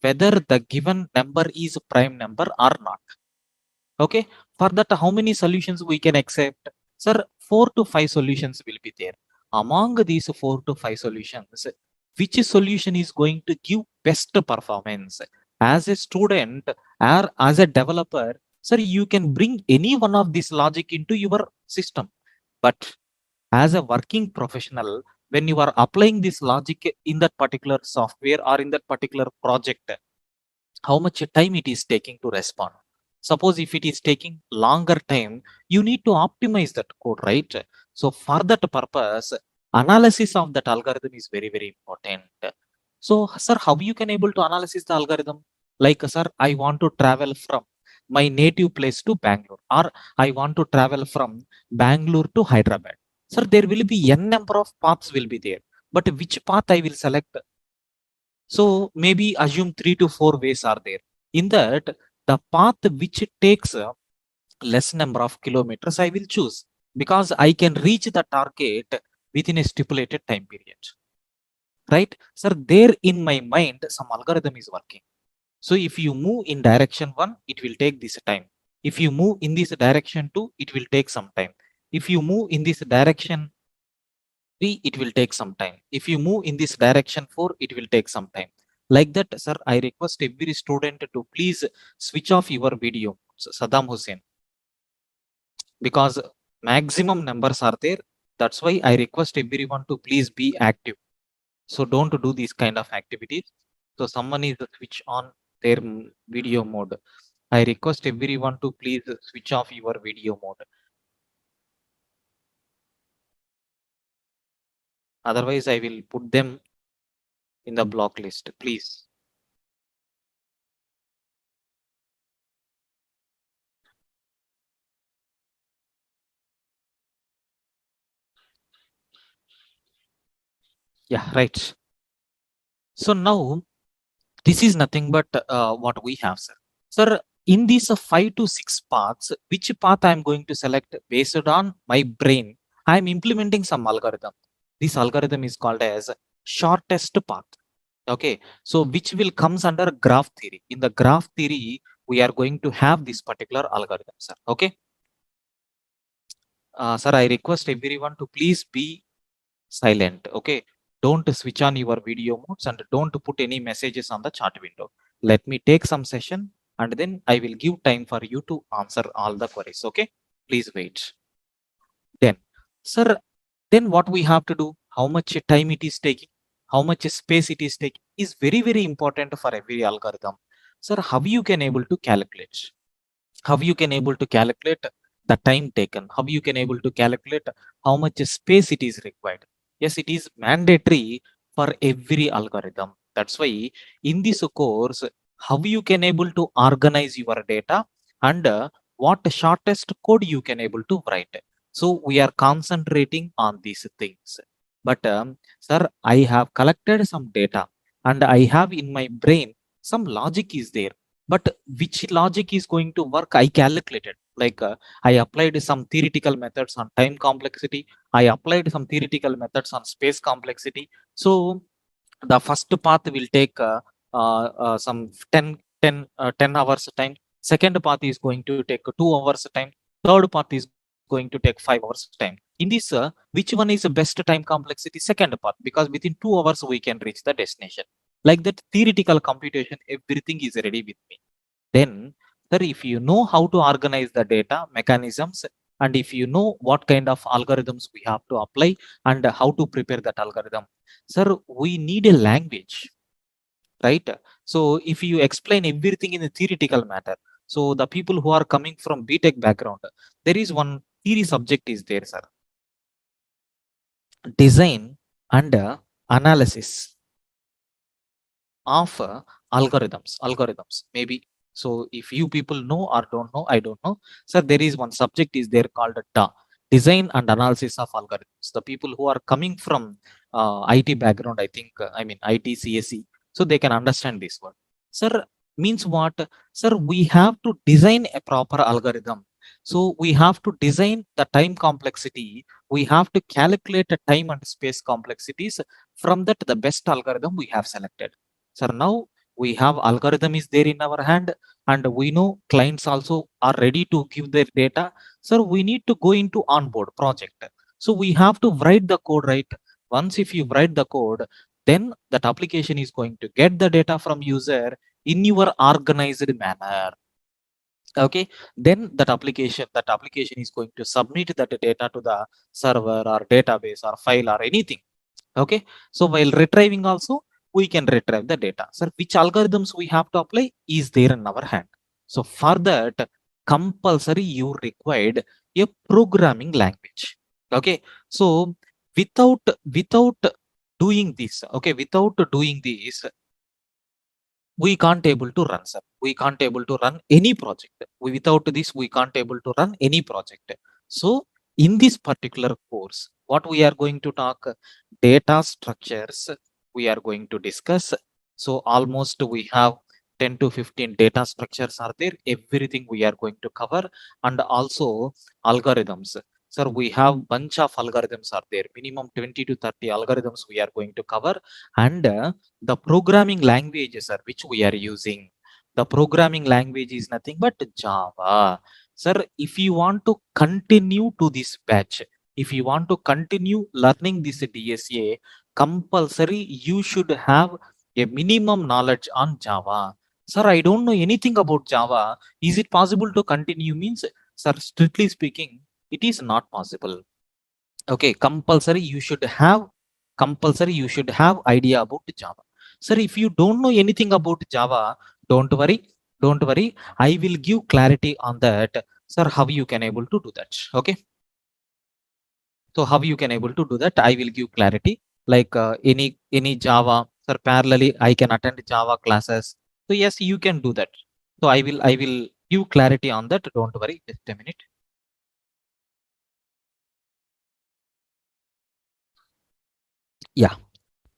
whether the given number is a prime number or not. Okay, for that, how many solutions we can accept? Sir, 4 to 5 solutions will be there. Among these 4 to 5 solutions, which solution is going to give best performance? As a student or as a developer, sir, you can bring any one of this logic into your system. But as a working professional, when you are applying this logic in that particular software or in that particular project, how much time it is taking to respond? Suppose if it is taking longer time, you need to optimize that code, right? So for that purpose, analysis of that algorithm is very, very important. So, sir, how you can able to analyze the algorithm? Like, sir, I want to travel from my native place to Bangalore, or I want to travel from Bangalore to Hyderabad. Sir, there will be n number of paths will be there, but which path I will select? So maybe assume 3 to 4 ways are there. In that, the path which takes less number of kilometers, I will choose because I can reach the target within a stipulated time period. Right? Sir, there in my mind, some algorithm is working. So if you move in direction 1, it will take this time. If you move in this direction 2, it will take some time. If you move in this direction 3, it will take some time. If you move in this direction 4, it will take some time. Like that, sir, I request every student to please switch off your video, Saddam Hussein, because maximum numbers are there. That's why I request everyone to please be active. So don't do these kind of activities. So someone is switch on their video mode. I request everyone to please switch off your video mode. Otherwise, I will put them in the block list, please. Yeah, right. So now this is nothing but what we have, sir. Sir, in these 5 to 6 paths, which path I am going to select based on my brain? I am implementing some algorithm. This algorithm is called as shortest path. Okay, so which will comes under graph theory. In the graph theory, we are going to have this particular algorithm, sir. Okay, sir, I request everyone to please be silent. Okay, don't switch on your video modes and don't put any messages on the chat window. Let me take some session and then I will give time for you to answer all the queries. Okay, please wait. Then, sir, then what we have to do, how much time it is taking, how much space it is taking is very, very important for every algorithm. Sir, how you can able to calculate? How you can able to calculate the time taken? How you can able to calculate how much space it is required? Yes, it is mandatory for every algorithm. That's why in this course, how you can able to organize your data and what shortest code you can able to write. So we are concentrating on these things. But sir, I have collected some data and I have in my brain some logic is there. But which logic is going to work? I calculated. Like I applied some theoretical methods on time complexity. I applied some theoretical methods on space complexity. So the first path will take some 10 hours time. Second path is going to take 2 hours time. Third path is going to take 5 hours time. In this, which one is the best time complexity? Second path, because within 2 hours we can reach the destination. Like that theoretical computation, everything is ready with me. Then, sir, if you know how to organize the data mechanisms, and if you know what kind of algorithms we have to apply and how to prepare that algorithm, sir, we need a language, right? So if you explain everything in a theoretical matter, so the people who are coming from B.Tech background, there is one theory subject is there, sir. Design and analysis of algorithms maybe. So if you people know or don't know, I don't know, sir, there is one subject is there called design and analysis of algorithms. The people who are coming from IT background, I think, I mean IT CSE, so they can understand this word. Sir, means what? Sir, we have to design a proper algorithm. So we have to design the time complexity, we have to calculate the time and space complexities. From that, the best algorithm we have selected. Sir, now we have algorithm is there in our hand, and we know clients also are ready to give their data. Sir, we need to go into onboard project. So we have to write the code, right? Once if you write the code, then that application is going to get the data from user in your organized manner. Okay, then that application is going to submit that data to the server or database or file or anything. Okay, so while retrieving also, we can retrieve the data. Sir, which algorithms we have to apply is there in our hand. So for that, compulsory you required a programming language. Okay, so without doing this, okay, without doing this, we can't able to run, sir. We can't able to run any project. Without this, we can't able to run any project. So in this particular course, what we are going to talk, data structures we are going to discuss. So almost we have 10 to 15 data structures are there, everything we are going to cover. And also algorithms, sir, we have bunch of algorithms are there, minimum 20 to 30 algorithms we are going to cover. And the programming languages are which we are using. The programming language is nothing but Java. Sir, if you want to continue to this batch, if you want to continue learning this DSA, compulsory you should have a minimum knowledge on Java. Sir, I don't know anything about Java. Is it possible to continue? Means, sir, strictly speaking, it is not possible. Okay, compulsory you should have idea about Java. Sir, if you don't know anything about Java, don't worry, don't worry, I will give clarity on that. Sir, how you can able to do that? Okay, so how you can able to do that, I will give clarity. Like any Java, sir, parallelly I can attend Java classes. So yes, you can do that. So I will give clarity on that, don't worry, just a minute. Yeah.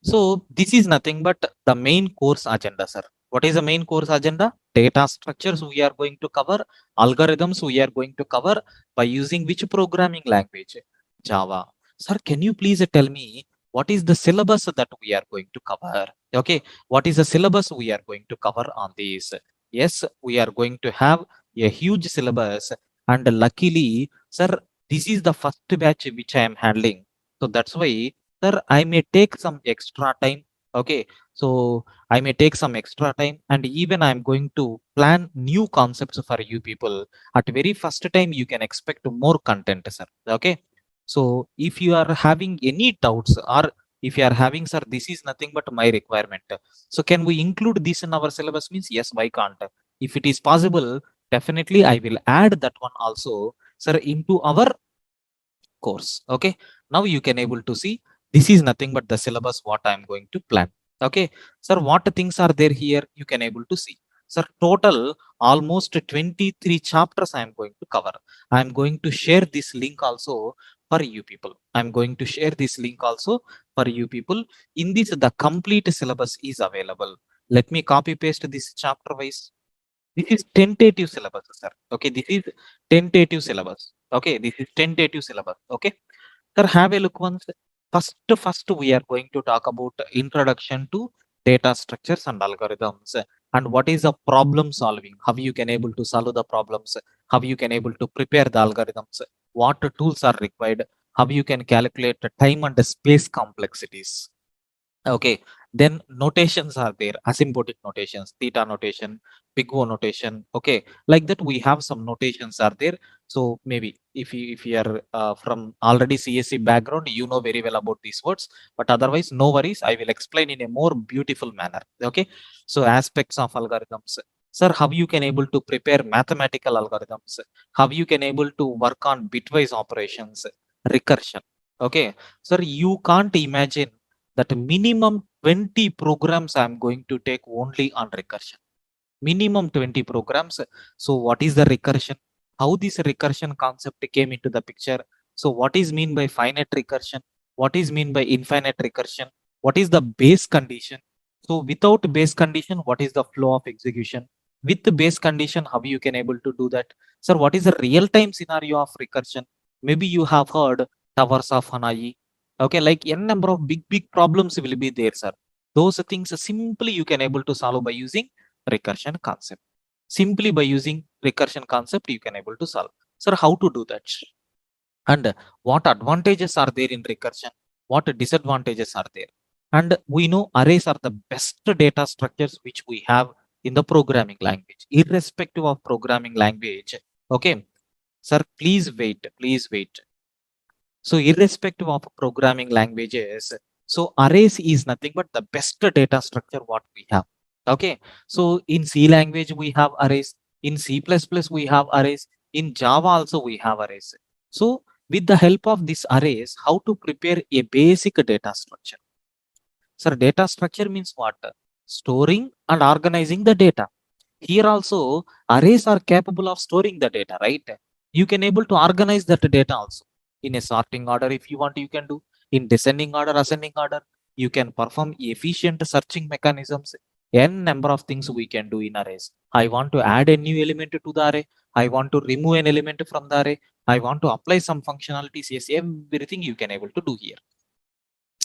So this is nothing but the main course agenda, sir. What is the main course agenda? Data structures we are going to cover, algorithms we are going to cover by using which programming language? Java. Sir, can you please tell me what is the syllabus that we are going to cover? Okay, what is the syllabus we are going to cover on this? Yes, we are going to have a huge syllabus, and luckily, sir, this is the first batch which I am handling. So that's why, sir, I may take some extra time. Okay, so I may take some extra time, and even I'm going to plan new concepts for you people. At very first time, you can expect more content, sir. Okay, so if you are having any doubts, or if you are having, sir, this is nothing but my requirement. So can we include this in our syllabus? Means, yes, why can't? If it is possible, definitely I will add that one also, sir, into our course. Okay, now you can able to see this is nothing but the syllabus what I am going to plan. Okay, sir, what things are there here you can able to see? Sir, total almost 23 chapters I am going to cover. I am going to share this link also for you people. I am going to share this link also for you people. In this, the complete syllabus is available. Let me copy paste this chapter wise. This is tentative syllabus, sir. Okay, this is tentative syllabus. Okay, this is tentative syllabus. Okay, sir, have a look once. First, we are going to talk about introduction to data structures and algorithms, and what is the problem solving. How you can able to solve the problems. How you can able to prepare the algorithms. What tools are required. How you can calculate the time and the space complexities. Okay, then notations are there, asymptotic notations, theta notation, big O notation. Okay, like that we have some notations are there. So maybe if you are from already CSC background, you know very well about these words. But otherwise, no worries. I will explain in a more beautiful manner. Okay, so aspects of algorithms. Sir, how you can able to prepare mathematical algorithms? How you can able to work on bitwise operations, recursion? Okay, sir, you can't imagine that minimum 20 programs I'm going to take only on recursion. Minimum 20 programs. So what is the recursion? How this recursion concept came into the picture? So what is mean by finite recursion? What is mean by infinite recursion? What is the base condition? So without base condition, what is the flow of execution? With the base condition, how you can able to do that? Sir, what is the real time scenario of recursion? Maybe you have heard towers of Hanai. Okay, like n number of big problems will be there, sir. Those things simply you can able to solve by using recursion concept. Simply by using recursion concept, you can able to solve. Sir, how to do that? And what advantages are there in recursion? What disadvantages are there? And we know arrays are the best data structures which we have in the programming language, irrespective of programming language. Okay, sir, please wait, please wait. So irrespective of programming languages, so arrays is nothing but the best data structure what we have. Okay, so in C language we have arrays, in C++ we have arrays, in Java also we have arrays. So with the help of these arrays, how to prepare a basic data structure? Sir, data structure means what? Storing and organizing the data. Here also arrays are capable of storing the data, right? You can able to organize that data also in a sorting order. If you want, you can do in descending order, ascending order. You can perform efficient searching mechanisms. N number of things we can do in arrays. I want to add a new element to the array. I want to remove an element from the array. I want to apply some functionalities. Yes, everything you can able to do here.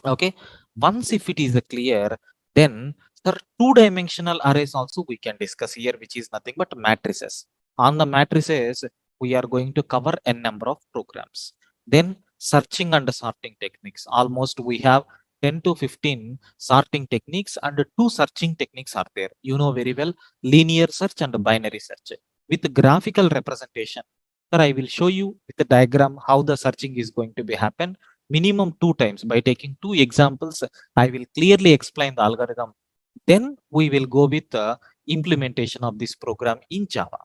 Okay, once if it is clear, then there are two-dimensional arrays also we can discuss here, which is nothing but matrices. On the matrices we are going to cover n number of programs. Then searching and sorting techniques, almost we have 10 to 15 sorting techniques, and two searching techniques are there, you know very well, linear search and binary search with graphical representation. Sir, I will show you with the diagram how the searching is going to be happen minimum two times. By taking two examples, I will clearly explain the algorithm. Then we will go with the implementation of this program in Java.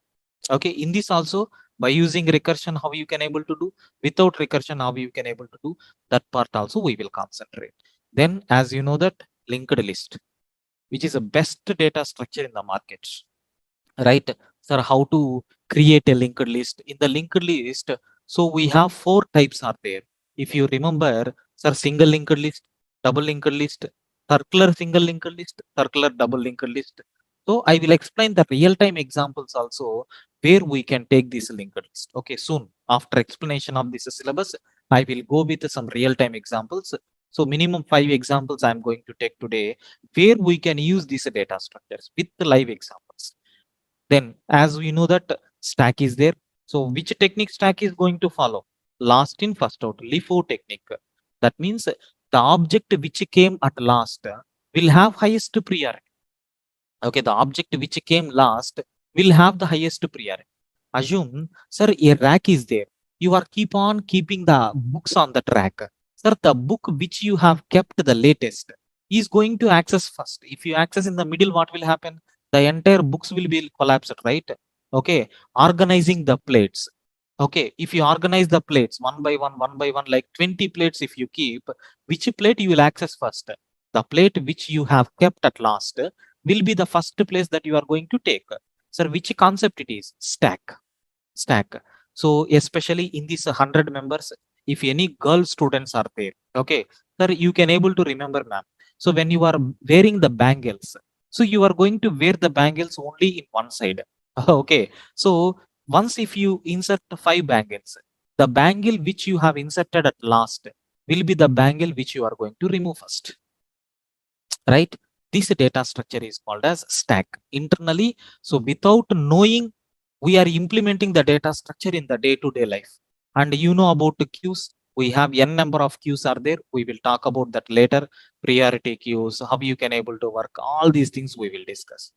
Okay, in this also, by using recursion, how you can able to do, without recursion, how you can able to do, that part also we will concentrate. Then, as you know, that linked list, which is the best data structure in the market, right? Sir, how to create a linked list? In the linked list, so we have four types are there. If you remember, sir, single linked list, double linked list, circular single linked list, circular double linked list. So I will explain the real-time examples also where we can take this linked list. Okay, soon after explanation of this syllabus, I will go with some real-time examples. So minimum 5 examples I'm going to take today where we can use these data structures with the live examples. Then, as we know that stack is there, so which technique stack is going to follow? Last in, first out, LIFO technique. That means the object which came at last will have highest priority. Okay, the object which came last will have the highest priority. Assume, sir, a rack is there. You are keep on keeping the books on the rack. Sir, the book which you have kept the latest is going to access first. If you access in the middle, what will happen? The entire books will be collapsed, right? Okay, organizing the plates. Okay, if you organize the plates one by one, like 20 plates, if you keep, which plate you will access first? The plate which you have kept at last will be the first place that you are going to take. Sir, which concept it is? Stack. So especially in these 100 members, if any girl students are there, okay, sir, you can able to remember, ma'am. So when you are wearing the bangles, so you are going to wear the bangles only in one side. Okay, so once if you insert 5 bangles, the bangle which you have inserted at last will be the bangle which you are going to remove first, right? This data structure is called as stack internally. So without knowing, we are implementing the data structure in the day-to-day life. And you know about the queues, we have n number of queues are there, we will talk about that later. Priority queues, how you can able to work, all these things we will discuss.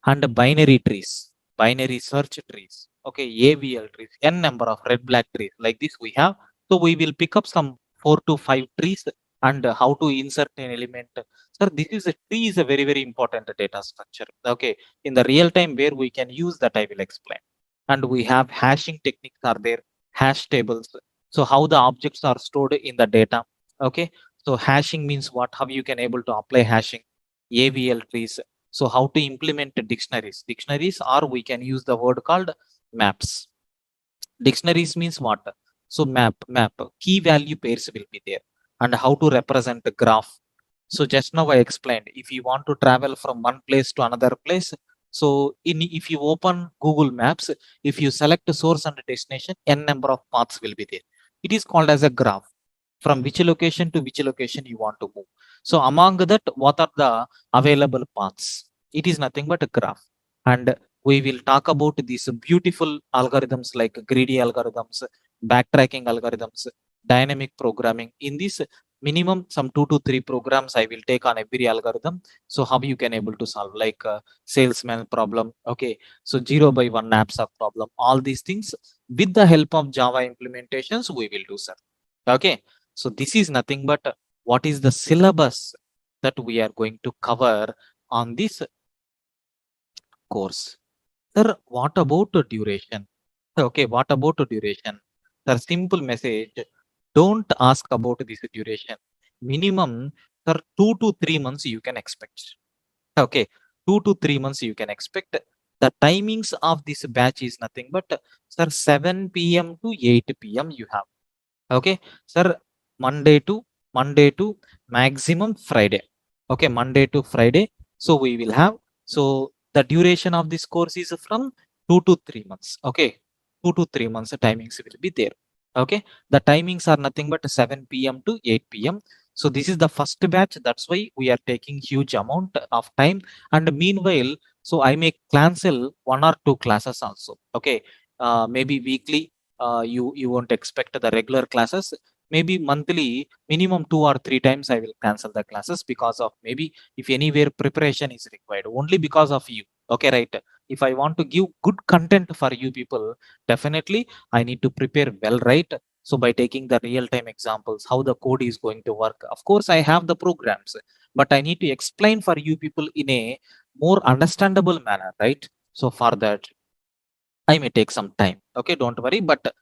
And binary trees, binary search trees, okay, AVL trees, n number of red black trees like this we have. So we will pick up some 4 to 5 trees, and how to insert an element. Sir, this is a tree is a very important data structure. Okay, in the real time where we can use that, I will explain. And we have hashing techniques are there, hash tables. So how the objects are stored in the data. Okay, so hashing means what, how you can able to apply hashing. AVL trees, so how to implement dictionaries? Dictionaries, or we can use the word called maps. Dictionaries means what? So map, key value pairs will be there. And how to represent the graph. So just now I explained, if you want to travel from one place to another place, so if you open Google Maps, if you select a source and destination, n number of paths will be there. It is called as a graph. From which location to which location you want to move. So among that, what are the available paths? It is nothing but a graph. And we will talk about these beautiful algorithms like greedy algorithms, backtracking algorithms, dynamic programming. In this minimum, some 2 to 3 programs I will take on every algorithm. So how you can able to solve like salesman problem. Okay. So 0 by 1 knapsack problem. All these things with the help of Java implementations, we will do, sir. Okay. So this is nothing but what is the syllabus that we are going to cover on this course. Sir, what about the duration? Okay, what about the duration? Sir, simple message. Don't ask about this duration. Minimum, sir, 2 to 3 months you can expect. Okay, 2 to 3 months you can expect. The timings of this batch is nothing but, sir, 7 p.m. to 8 p.m. you have. Okay, sir, monday to monday to maximum Friday. Okay, Monday to Friday. So we will have, so the duration of this course is from 2 to 3 months. Okay, 2 to 3 months timings will be there. Okay, the timings are nothing but 7 p.m. to 8 p.m. So this is the first batch, that's why we are taking huge amount of time. And meanwhile, so I may cancel 1 or 2 classes also. Okay, maybe weekly, you won't expect the regular classes. Maybe monthly, minimum 2 or 3 times I will cancel the classes, because of maybe if anywhere preparation is required, only because of you. Okay, right? If I want to give good content for you people, definitely I need to prepare well, right? So by taking the real time examples, how the code is going to work, of course I have the programs, but I need to explain for you people in a more understandable manner, right? So for that I may take some time. Okay, don't worry. But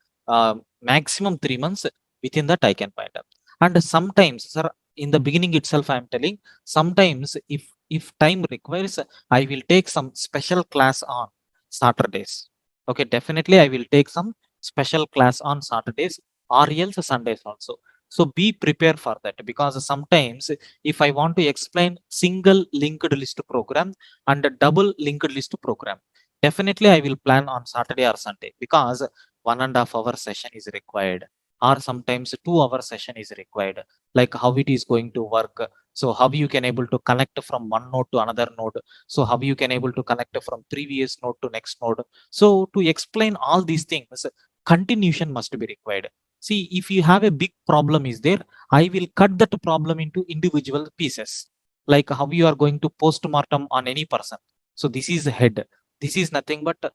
maximum 3 months, within that I can find out. And sometimes, sir, in the beginning itself, I am telling. Sometimes, if time requires, I will take some special class on Saturdays. Okay, definitely I will take some special class on Saturdays or else Sundays also. So be prepared for that, because sometimes if I want to explain single linked list program and a double linked list program, definitely I will plan on Saturday or Sunday, because 1.5 hour session is required, or sometimes 2 hour session is required. Like how it is going to work. So how you can able to connect from one node to another node. So how you can able to connect from previous node to next node. So to explain all these things, continuation must be required. See, if you have a big problem is there, I will cut that problem into individual pieces. Like how you are going to post-mortem on any person. So this is head, this is nothing but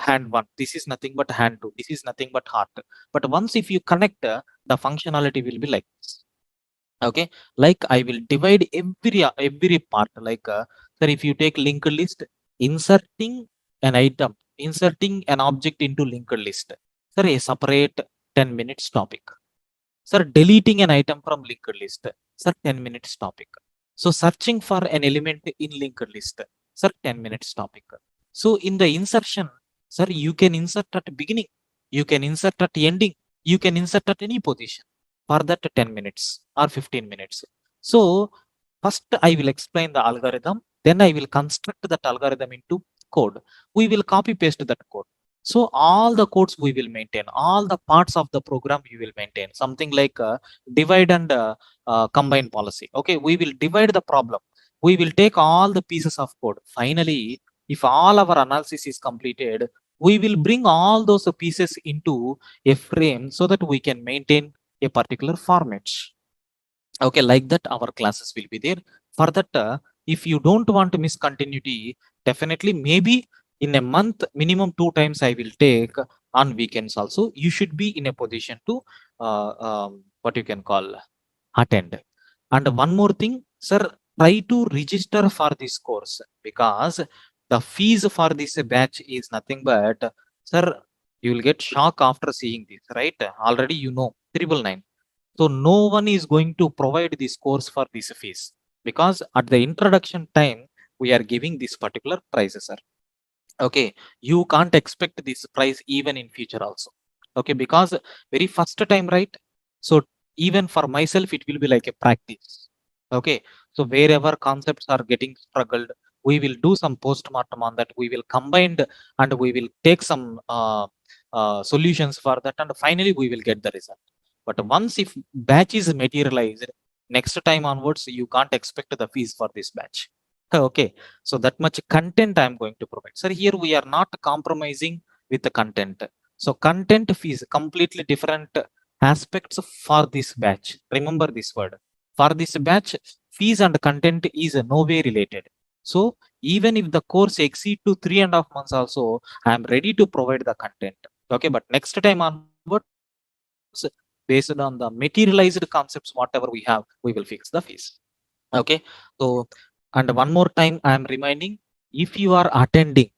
hand one, this is nothing but hand two, this is nothing but heart. But once if you connect, the functionality will be like this. Okay, like I will divide every part, like sir, if you take linked list, inserting an item, inserting an object into linked list, sir, a separate 10 minutes topic. Sir, deleting an item from linked list, sir, 10 minutes topic. So searching for an element in linked list, sir, 10 minutes topic. So in the insertion, sir, you can insert at beginning, you can insert at ending, you can insert at any position for that 10 minutes or 15 minutes. So first I will explain the algorithm, then I will construct that algorithm into code. We will copy paste that code. So all the codes we will maintain, all the parts of the program we will maintain. Something like divide and combine policy. Okay, we will divide the problem. We will take all the pieces of code. Finally, if all our analysis is completed, we will bring all those pieces into a frame so that we can maintain a particular format. Okay, like that our classes will be there. For that, if you don't want to miss continuity, definitely maybe in a month minimum 2 times I will take on weekends also. You should be in a position to what you can call attend. And one more thing, sir, try to register for this course, because the fees for this batch is nothing but, sir, you will get shock after seeing this, right? Already you know 999. So no one is going to provide this course for this fees, because at the introduction time we are giving this particular price, sir. Okay, you can't expect this price even in future also. Okay, because very first time, right? So even for myself it will be like a practice. Okay, so wherever concepts are getting struggled, we will do some post-mortem on that, we will combine and we will take some solutions for that, and finally we will get the result. But once if batch is materialized, Next time onwards, you can't expect the fees for this batch. Okay, so that much content I'm going to provide. Sir, here we are not compromising with the content. So content fees completely different aspects for this batch. Remember this word. For this batch, fees and content is no way related. So even if the course exceed to 3.5 months also, I'm ready to provide the content. Okay, but next time onwards, based on the materialized concepts, whatever we have, we will fix the fees. Okay, so and one more time I am reminding, if you are attending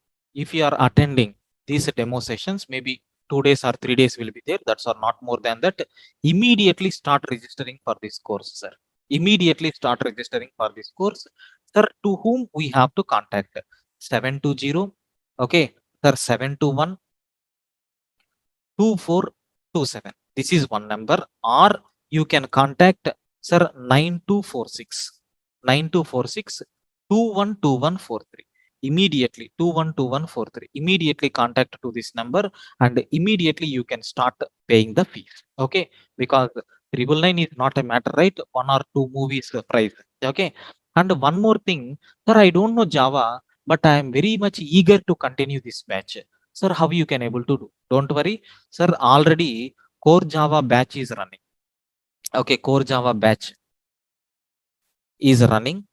these demo sessions, maybe 2 days or 3 days will be there, that's or not more than that, immediately start registering for this course, sir. Immediately start registering for this course, sir. To whom we have to contact? 720, okay sir, 721 2427. This is one number, or you can contact sir 9246 9246 212143. Immediately 212143. Immediately contact to this number, and immediately you can start paying the fees. Okay, because 999 is not a matter, right? One or two movies price. Okay, and one more thing, sir, I don't know Java, but I am very much eager to continue this batch. Sir, how you can able to do? Don't worry, sir. Already core Java batch is running. Okay, core Java batch is running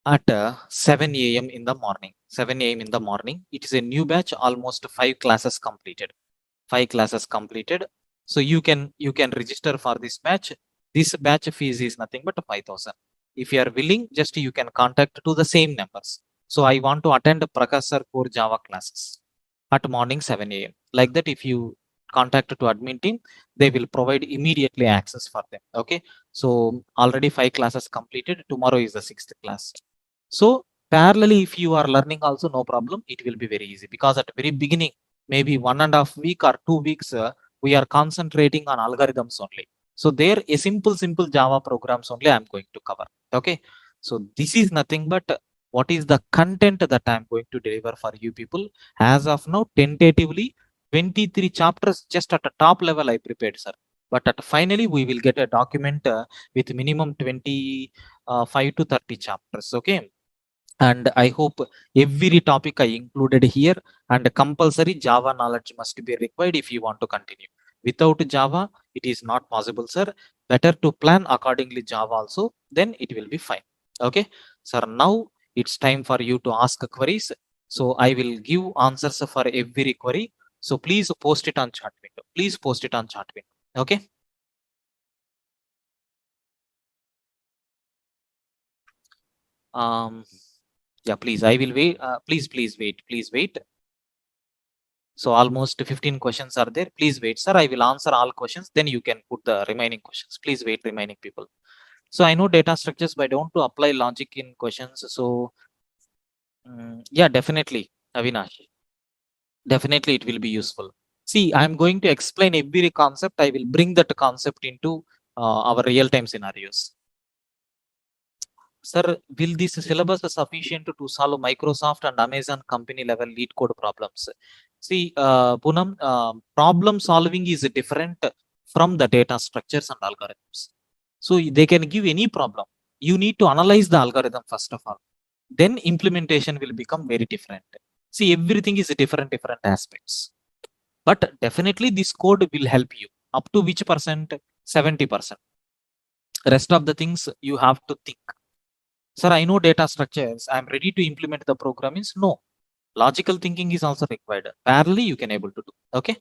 at 7 a.m. in the morning. 7 a.m. in the morning. It is a new batch, almost 5 classes completed. 5 classes completed. So you can register for this batch. This batch fees is nothing but 5,000. If you are willing, just you can contact to the same numbers. So I want to attend Prakash sir core Java classes at morning 7 a.m. Like that, if you contact to admin team, they will provide immediately access for them. Okay. So already 5 classes completed. Tomorrow is the 6th class. So parallelly, if you are learning also, no problem. It will be very easy, because at the very beginning, maybe 1.5 week or 2 weeks, we are concentrating on algorithms only. So there, a simple Java programs only I'm going to cover. Okay. So this is nothing but what is the content that I'm going to deliver for you people. As of now, tentatively, 23 chapters just at the top level I prepared, sir. But at finally, we will get a document with minimum 25 to 30 chapters. Okay. And I hope every topic I included here, and compulsory Java knowledge must be required if you want to continue. Without Java, it is not possible, sir. Better to plan accordingly Java also, then it will be fine. Okay, sir. Now it's time for you to ask queries. So I will give answers for every query. So please post it on chat window. Please post it on chat window. Okay. Um. Yeah. Please. I will wait. Please wait. Please wait. So almost 15 questions are there. Please wait, sir. I will answer all questions. Then you can put the remaining questions. Please wait, remaining people. So I know data structures, but I don't to apply logic in questions. So yeah, definitely, Avinash. Definitely, it will be useful. See, I'm going to explain every concept. I will bring that concept into our real-time scenarios. Sir, will this syllabus sufficient to solve Microsoft and Amazon company level lead code problems? See, Poonam, problem solving is different from the data structures and algorithms. So they can give any problem. You need to analyze the algorithm first of all. Then implementation will become very different. See, everything is different aspects. But definitely this code will help you. Up to which percent? 70%. Rest of the things you have to think. Sir, I know data structures. I'm ready to implement the program. Is no. Logical thinking is also required. Parallelly, you can able to do. Okay.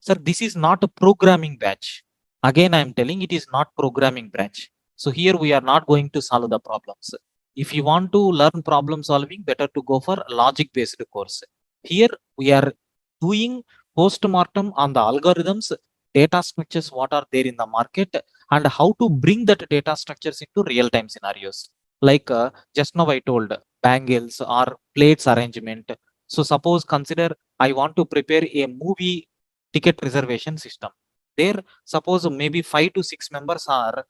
Sir, this is not a programming batch. Again, I'm telling it is not programming branch. So here we are not going to solve the problems. If you want to learn problem solving, better to go for logic based course. Here we are doing postmortem on the algorithms, data structures, what are there in the market, and how to bring that data structures into real time scenarios. Like just now I told bangles or plates arrangement. So suppose consider I want to prepare a movie ticket reservation system. There, suppose maybe 5 to 6 members are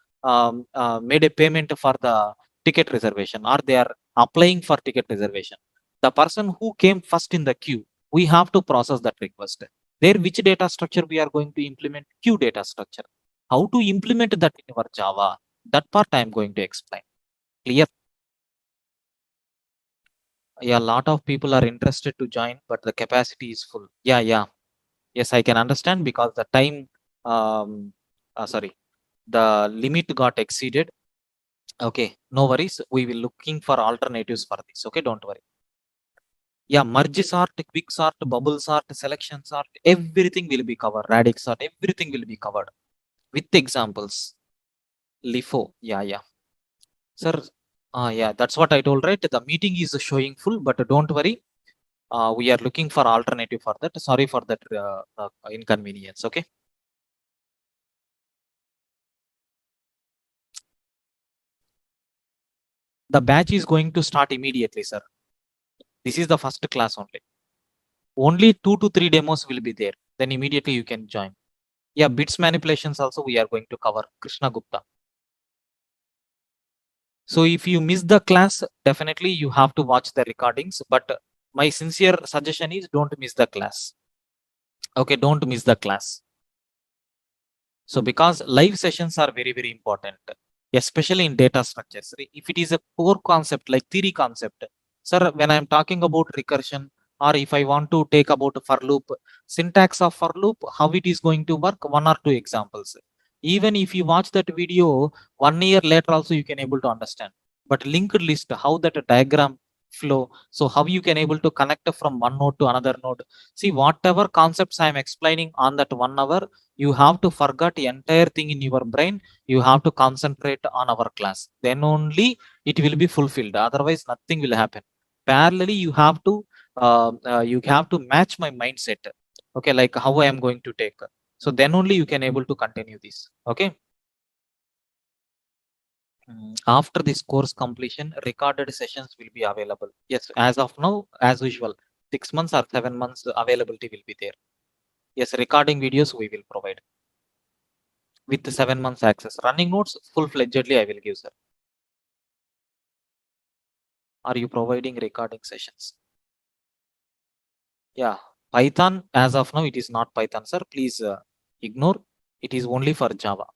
made a payment for the ticket reservation, or they are applying for ticket reservation. The person who came first in the queue, we have to process that request. There, which data structure we are going to implement? Queue data structure. How to implement that in our Java? That part I am going to explain. Clear? Yeah, a lot of people are interested to join, but the capacity is full. Yeah, yeah. Yes, I can understand because the time, um, sorry, the limit got exceeded. Okay, no worries. We will looking for alternatives for this. Okay, don't worry. Yeah, merge sort, quick sort, bubble sort, selection sort, everything will be covered. Radix sort, everything will be covered with examples. LIFO, yeah, yeah. Sir, yeah, that's what I told, right? The meeting is showing full, but don't worry. We are looking for alternative for that. Sorry for that inconvenience. Okay. The batch is going to start immediately, sir. This is the first class only. Only 2 to 3 demos will be there. Then immediately you can join. Yeah, bits manipulations also we are going to cover. Krishna Gupta. So if you miss the class, definitely you have to watch the recordings. But my sincere suggestion is don't miss the class. Okay, don't miss the class. So because live sessions are very, very important, especially in data structures. If it is a core concept like theory concept, sir, when I'm talking about recursion, or if I want to take about for loop, syntax of for loop, how it is going to work, 1 or 2 examples. Even if you watch that video 1 year later, also you can able to understand. But linked list, how that diagram flow, so how you can able to connect from one node to another node. See, whatever concepts I am explaining on that 1 hour, you have to forget the entire thing in your brain. You have to concentrate on our class, then only it will be fulfilled, otherwise nothing will happen. Parallelly you have to match my mindset. Okay, like how I am going to take, so then only you can able to continue this. Okay. After this course completion, recorded sessions will be available. Yes, as of now, as usual, 6 months or 7 months availability will be there. Yes, recording videos we will provide with 7 months access. Running notes full fledgedly I will give, sir. Are you providing recording sessions? Yeah, Python as of now it is not Python, sir. Please ignore. It is only for Java.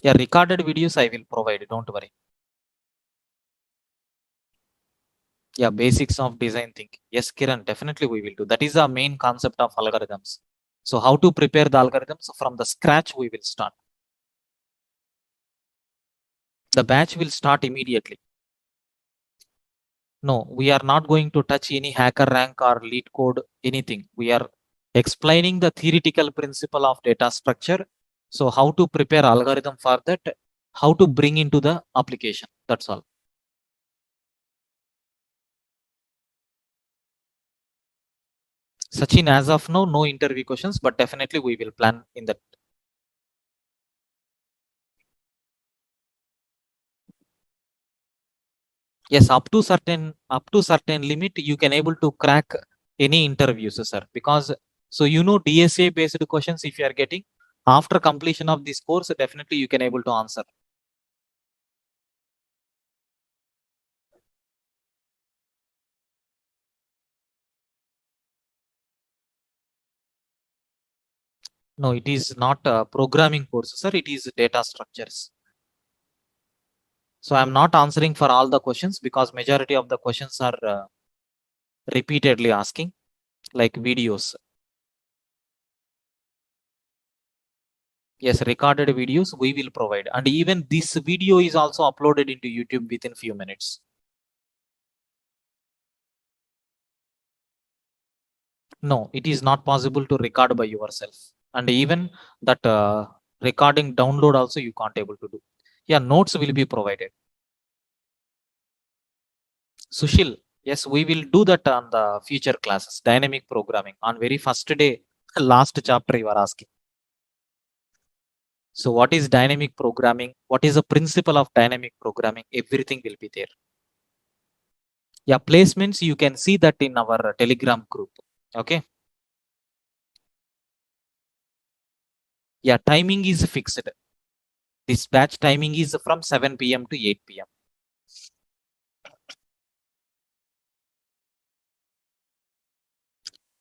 Yeah, recorded videos I will provide. Don't worry. Yeah, basics of design thinking. Yes, Kiran, definitely we will do. That is the main concept of algorithms. So how to prepare the algorithms from the scratch we will start. The batch will start immediately. No, we are not going to touch any hacker rank or lead code, anything. We are explaining the theoretical principle of data structure. So how to prepare algorithm for that, how to bring into the application. That's all. Sachin, as of now, no interview questions, but definitely we will plan in that. Yes, up to certain limit, you can able to crack any interviews, sir. Because so DSA based questions if you are getting after completion of this course, definitely you can able to answer. No, it is not a programming course, sir. It is data structures. So I'm not answering for all the questions because majority of the questions are repeatedly asking, like videos. Yes, recorded videos we will provide, and even this video is also uploaded into YouTube within few minutes. No, it is not possible to record by yourself, and even that recording download also you can't able to do. Yeah, notes will be provided. Sushil, yes, we will do that on the future classes. Dynamic programming on very first day, last chapter you are asking. So, what is dynamic programming? What is the principle of dynamic programming? Everything will be there. Yeah, placements you can see that in our Telegram group. Okay. Yeah, timing is fixed. This batch timing is from 7 p.m. to 8 p.m.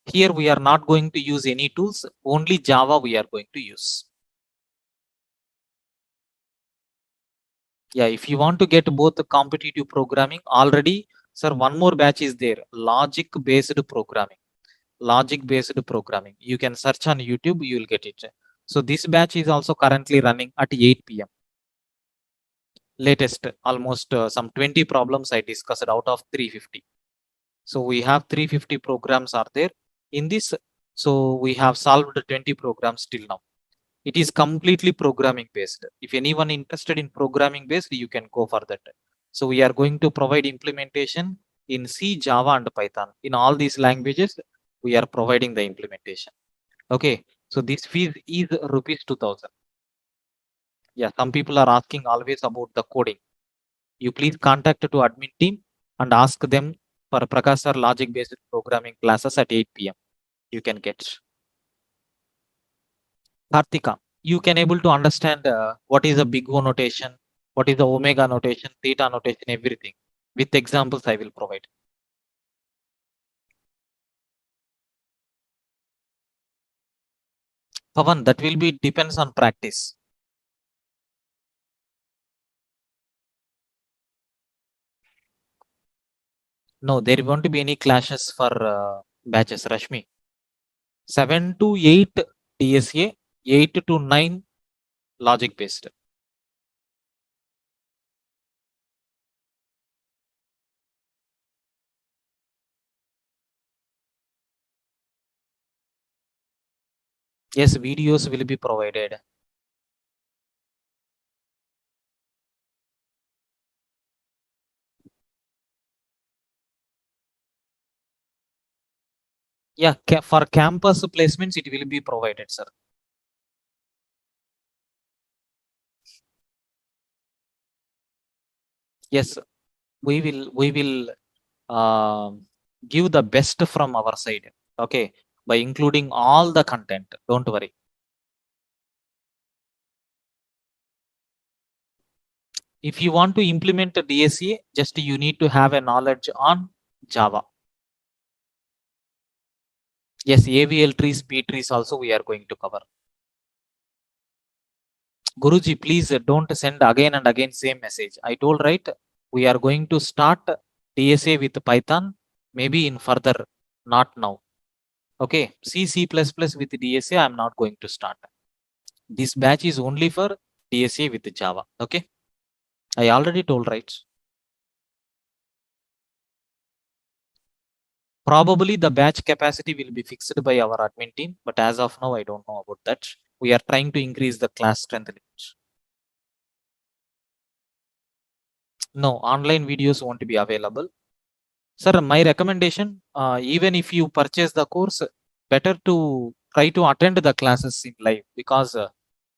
Here we are not going to use any tools, only Java we are going to use. Yeah, if you want to get both the competitive programming, already, sir, one more batch is there, logic based programming. Logic based programming. You can search on YouTube, you will get it. So this batch is also currently running at 8 p.m. Latest, almost some 20 problems I discussed out of 350. So we have 350 programs are there in this. So we have solved 20 programs till now. It is completely programming based. If anyone interested in programming based, you can go for that. So we are going to provide implementation in C, Java, and Python. In all these languages, we are providing the implementation. Okay. So this fees is rupees 2000. Yeah. Some people are asking always about the coding. You please contact to admin team and ask them for Prakash sir logic based programming classes at 8 p.m. You can get. Kartika, you can able to understand what is a big O notation, what is the omega notation, theta notation, everything. With examples, I will provide. Pavan, that will be depends on practice. No, there won't be any clashes for batches, Rashmi. 7 to 8 DSA, 8 to 9 logic based. Yes, videos will be provided. Yeah, for campus placements, it will be provided, sir. Yes, we will give the best from our side. Okay, by including all the content. Don't worry. If you want to implement a DSA, just you need to have a knowledge on Java. Yes, AVL trees, P trees also we are going to cover. Guruji, please don't send again and again same message. I told right, we are going to start DSA with Python, maybe in further, not now. Okay, C++ with DSA, I'm not going to start. This batch is only for DSA with Java. Okay, I already told right. Probably the batch capacity will be fixed by our admin team, but as of now, I don't know about that. We are trying to increase the class strength limits. No, online videos won't be available. Sir, my recommendation, even if you purchase the course, better to try to attend the classes in live, because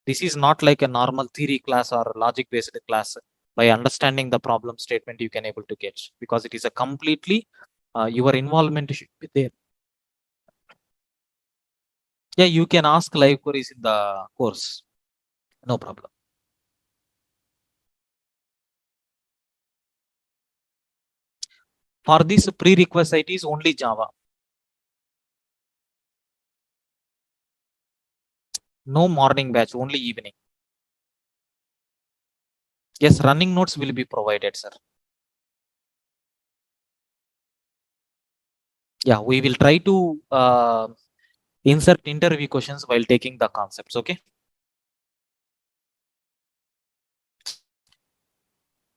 this is not like a normal theory class or logic based class. By understanding the problem statement, you can able to get, because it is a completely your involvement should be there. Yeah, you can ask live queries in the course. No problem. For this prerequisite is only Java. No morning batch, only evening. Yes, running notes will be provided, sir. Yeah, we will try to insert interview questions while taking the concepts. Okay.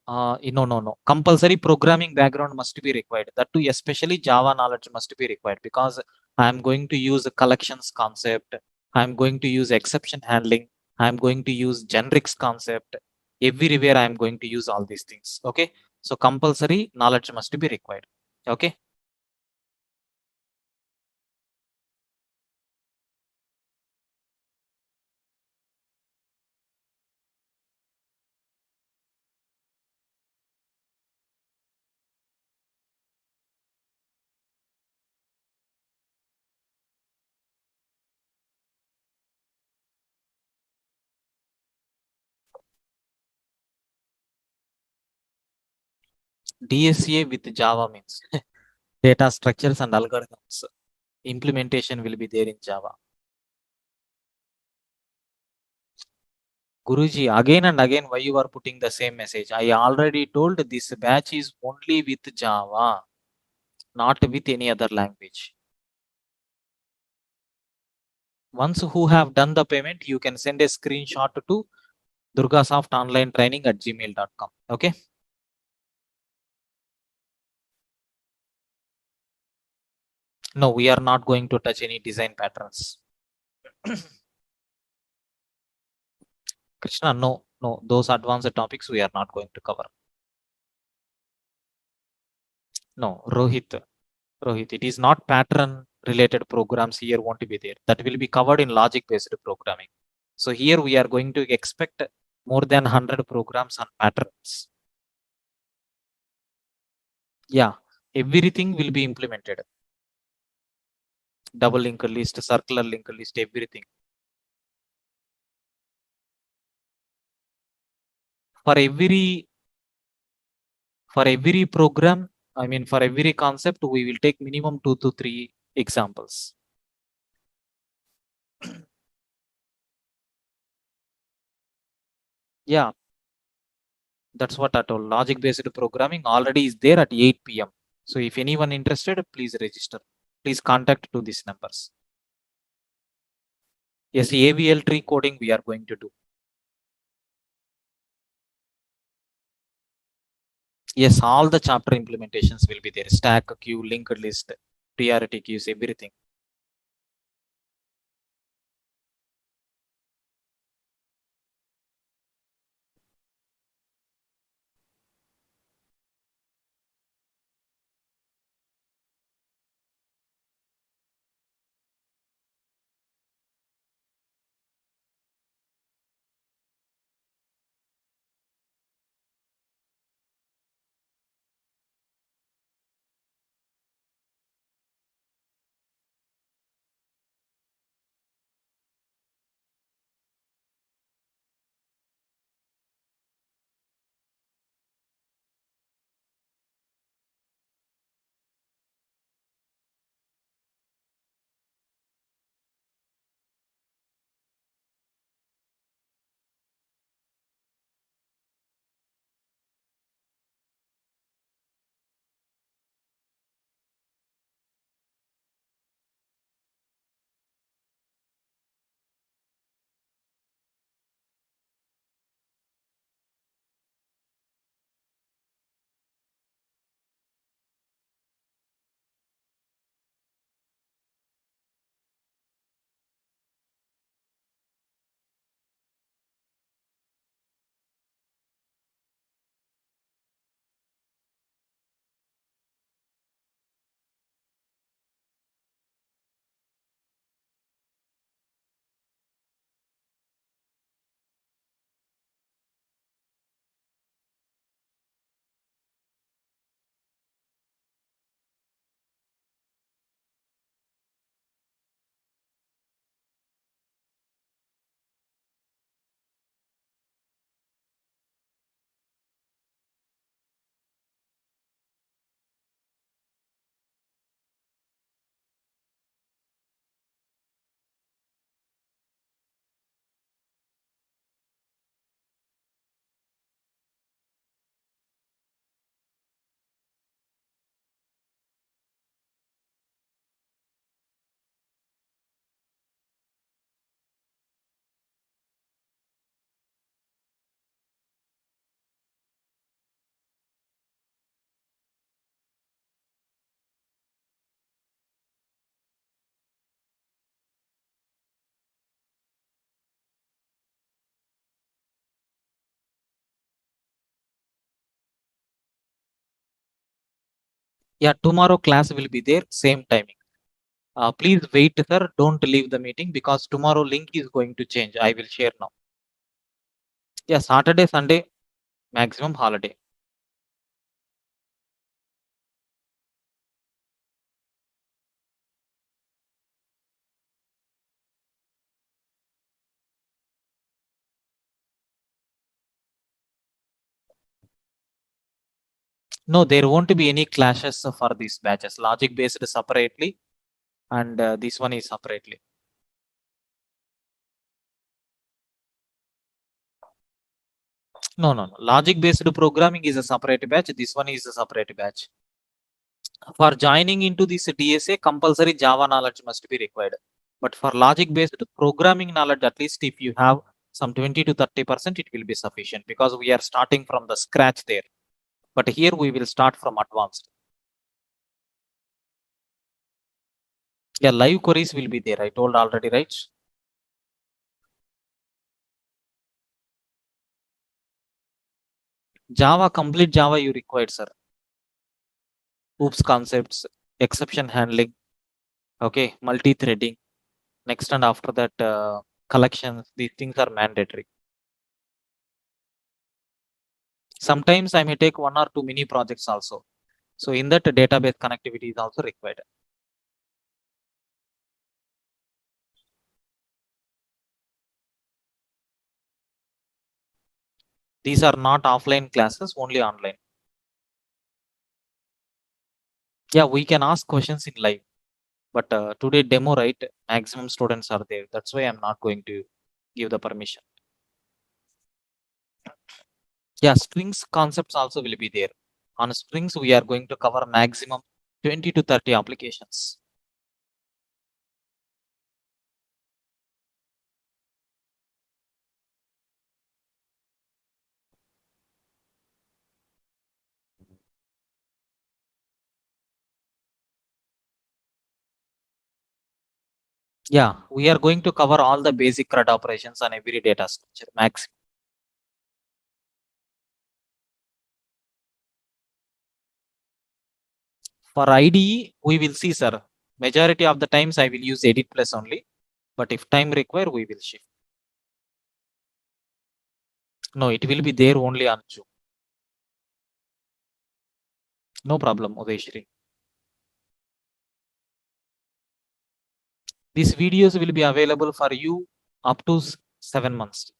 No. Compulsory programming background must be required. That too, especially Java knowledge must be required, because I am going to use a collections concept. I am going to use exception handling. I am going to use generics concept. Everywhere I am going to use all these things. Okay. So compulsory knowledge must be required. Okay. DSA with Java means data structures and algorithms. Implementation will be there in Java. Guruji, again and again, why you are putting the same message? I already told this batch is only with Java, not with any other language. Once who have done the payment, you can send a screenshot to durgasoftonlinetraining@gmail.com. Okay. No, we are not going to touch any design patterns. Krishna, no, those advanced topics we are not going to cover. No, Rohit, it is not pattern related programs here won't be there. That will be covered in logic based programming. So here we are going to expect more than 100 programs on patterns. Yeah, everything will be implemented. Double linked list, circular linked list, everything. For every program, I mean for every concept, we will take minimum 2 to 3 examples. Yeah, that's what I told. Logic based programming already is there at 8 p.m. So if anyone interested, please register. Please contact to these numbers. Yes, AVL tree coding we are going to do. Yes, all the chapter implementations will be there. Stack, queue, linked list, priority queues, everything. Yeah, tomorrow class will be there, same timing. Please wait, sir. Don't leave the meeting because tomorrow link is going to change. I will share now. Yeah, Saturday, Sunday, maximum holiday. No, there won't be any clashes for these batches. Logic based separately, and this one is separately. No, no, no. Logic based programming is a separate batch. This one is a separate batch. For joining into this DSA, compulsory Java knowledge must be required. But for logic based programming knowledge, at least if you have some 20 to 30%, it will be sufficient because we are starting from the scratch there. But here we will start from advanced. Yeah, live queries will be there. I told already, right? Java, complete Java you required, sir. Oops concepts, exception handling, okay, multi-threading. Next and after that, collections, these things are mandatory. Sometimes I may take one or two mini projects also. So in that database connectivity is also required. These are not offline classes, only online. Yeah, we can ask questions in live. But today demo, right? Maximum students are there. That's why I'm not going to give the permission. Yeah, strings concepts also will be there. On strings, we are going to cover maximum 20 to 30 applications. Yeah, we are going to cover all the basic CRUD operations on every data structure, maximum. For IDE, we will see, sir. Majority of the times I will use edit plus only. But if time require, we will shift. No, it will be there only on Zoom. No problem, Udeshri. These videos will be available for you up to 7 months.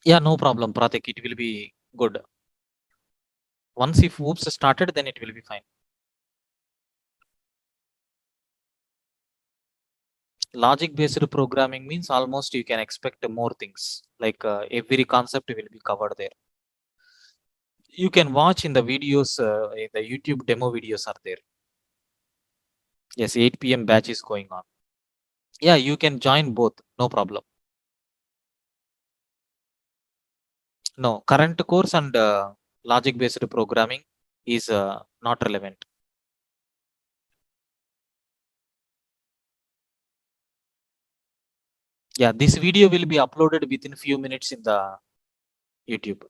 Yeah, no problem, Pratik. It will be good. Once if oops started, then it will be fine. Logic based programming means almost you can expect more things. Like every concept will be covered there. You can watch in the videos, in the YouTube demo videos are there. Yes, 8 p.m. batch is going on. Yeah, you can join both. No problem. No, current course and logic based programming is not relevant. Yeah, this video will be uploaded within few minutes in the YouTube.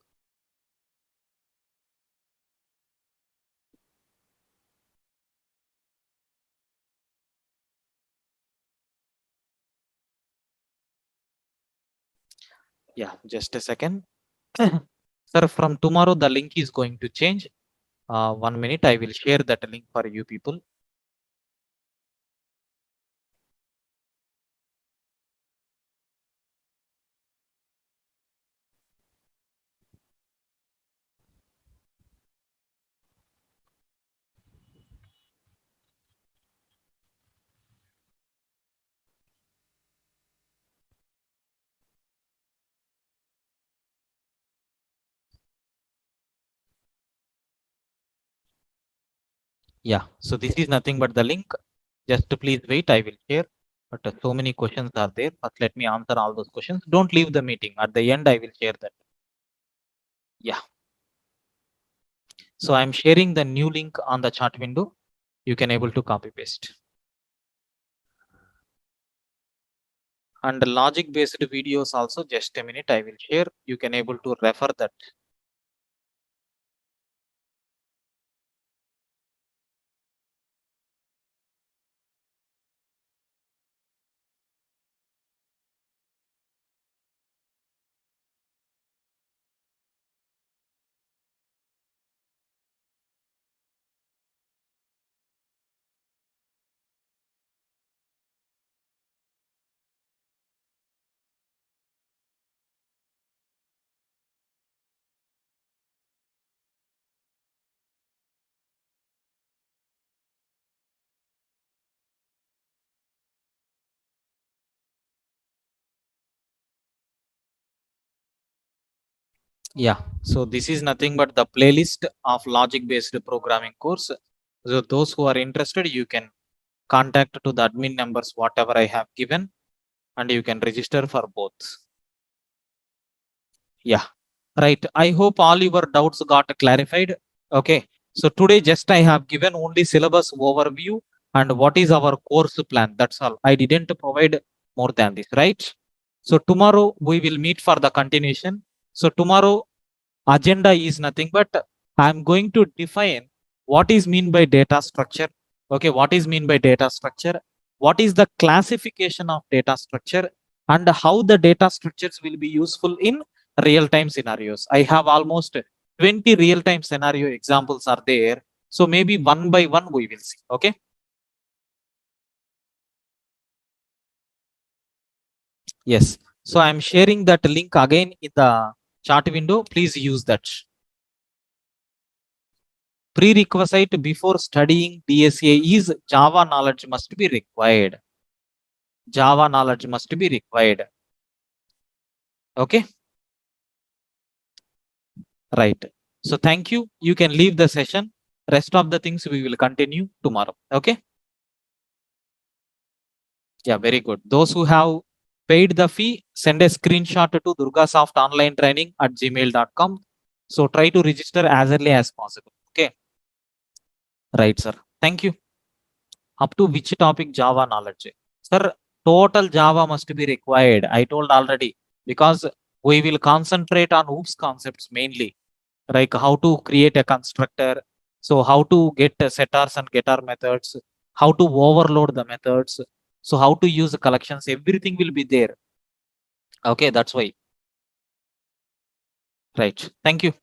Yeah, just a second. Sir, from tomorrow the link is going to change. 1 minute, I will share that link for you people. Yeah, so this is nothing but the link. Just please wait, I will share. But so many questions are there. First, let me answer all those questions. Don't leave the meeting. At the end, I will share that. Yeah. So I'm sharing the new link on the chat window. You can able to copy paste. And logic based videos also, just a minute, I will share. You can able to refer that. Yeah, so this is nothing but the playlist of logic based programming course. So those who are interested, you can contact to the admin numbers whatever I have given, and you can register for both. Yeah, right. I hope all your doubts got clarified. Okay, so today just I have given only syllabus overview and what is our course plan. That's all. I didn't provide more than this, right? So tomorrow we will meet for the continuation. So tomorrow agenda is nothing but I'm going to define what is mean by data structure. Okay, what is mean by data structure? What is the classification of data structure and how the data structures will be useful in real time scenarios. I have almost 20 real time scenario examples are there. So maybe one by one we will see. Okay. Yes. So I'm sharing that link again in the chat window. Please use that. Prerequisite before studying DSA is Java knowledge must be required. Java knowledge must be required. Okay, right. So thank you. You can leave the session. Rest of the things we will continue tomorrow. Okay. Yeah, very good. Those who have paid the fee, send a screenshot to durgasoftonlinetraining@gmail.com. So try to register as early as possible. Okay. Right, sir. Thank you. Up to which topic? Java knowledge. Sir, total Java must be required. I told already because we will concentrate on OOPS concepts mainly, like how to create a constructor. So how to get setters and getter methods, how to overload the methods. So how to use the collections, everything will be there. Okay, that's why. Right. Thank you.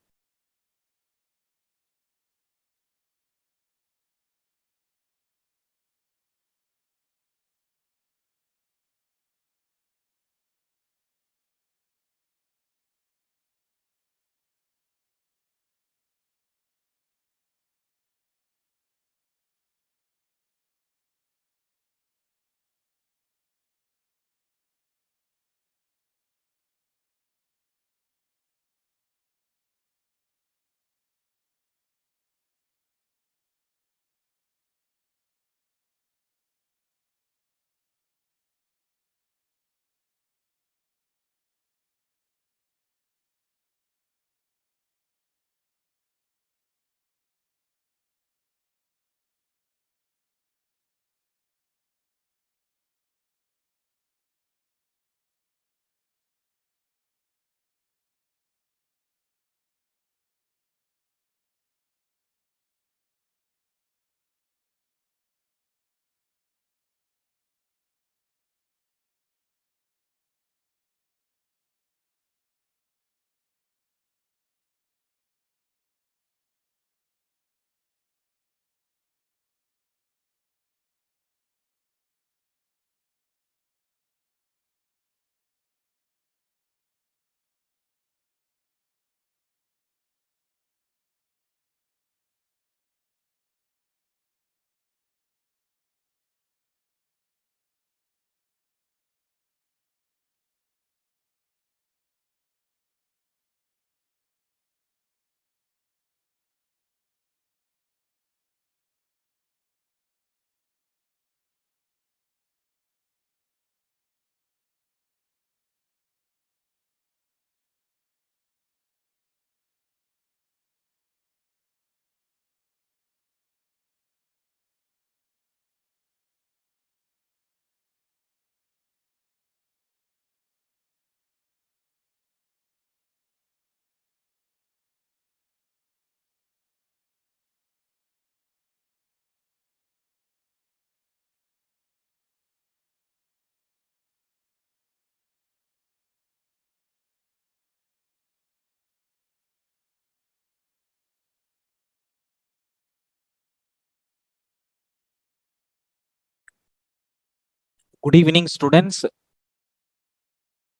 Good evening, students.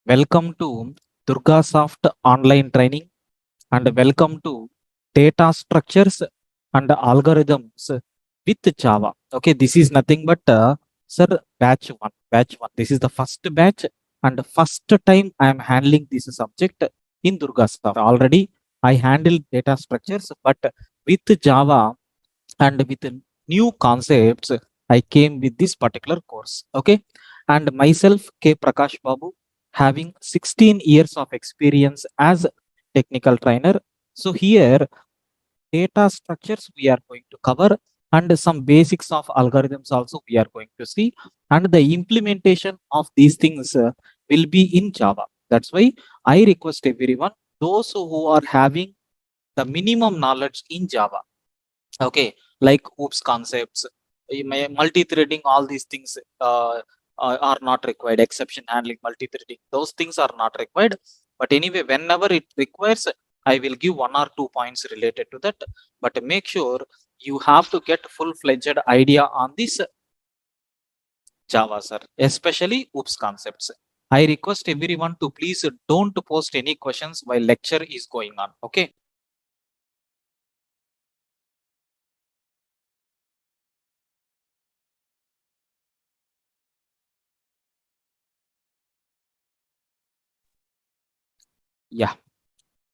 Welcome to Durga Soft online training and welcome to data structures and algorithms with Java. Okay, this is nothing but sir, batch one. Batch one. This is the first batch and first time I am handling this subject. in Durga software. Already I handle data structures, but with Java and with new concepts, I came with this particular course. Okay. And myself, K. Prakash Babu, having 16 years of experience as technical trainer. So here data structures we are going to cover, and some basics of algorithms also we are going to see, and the implementation of these things will be in Java. That's why I request everyone, those who are having the minimum knowledge in Java, okay, like oops concepts, multi-threading, all these things are not required, exception handling, multi-threading, those things are not required. But anyway, whenever it requires, I will give 1 or 2 points related to that. But make sure you have to get full-fledged idea on this Java, sir, especially oops concepts. I request everyone to please don't post any questions while lecture is going on. Okay. Yeah.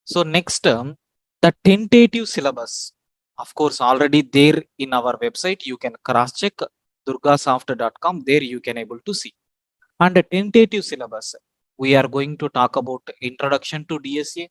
So next term, the tentative syllabus, of course, already there in our website. You can cross check durgasoft.com. There you can able to see. And the tentative syllabus, we are going to talk about introduction to DSA,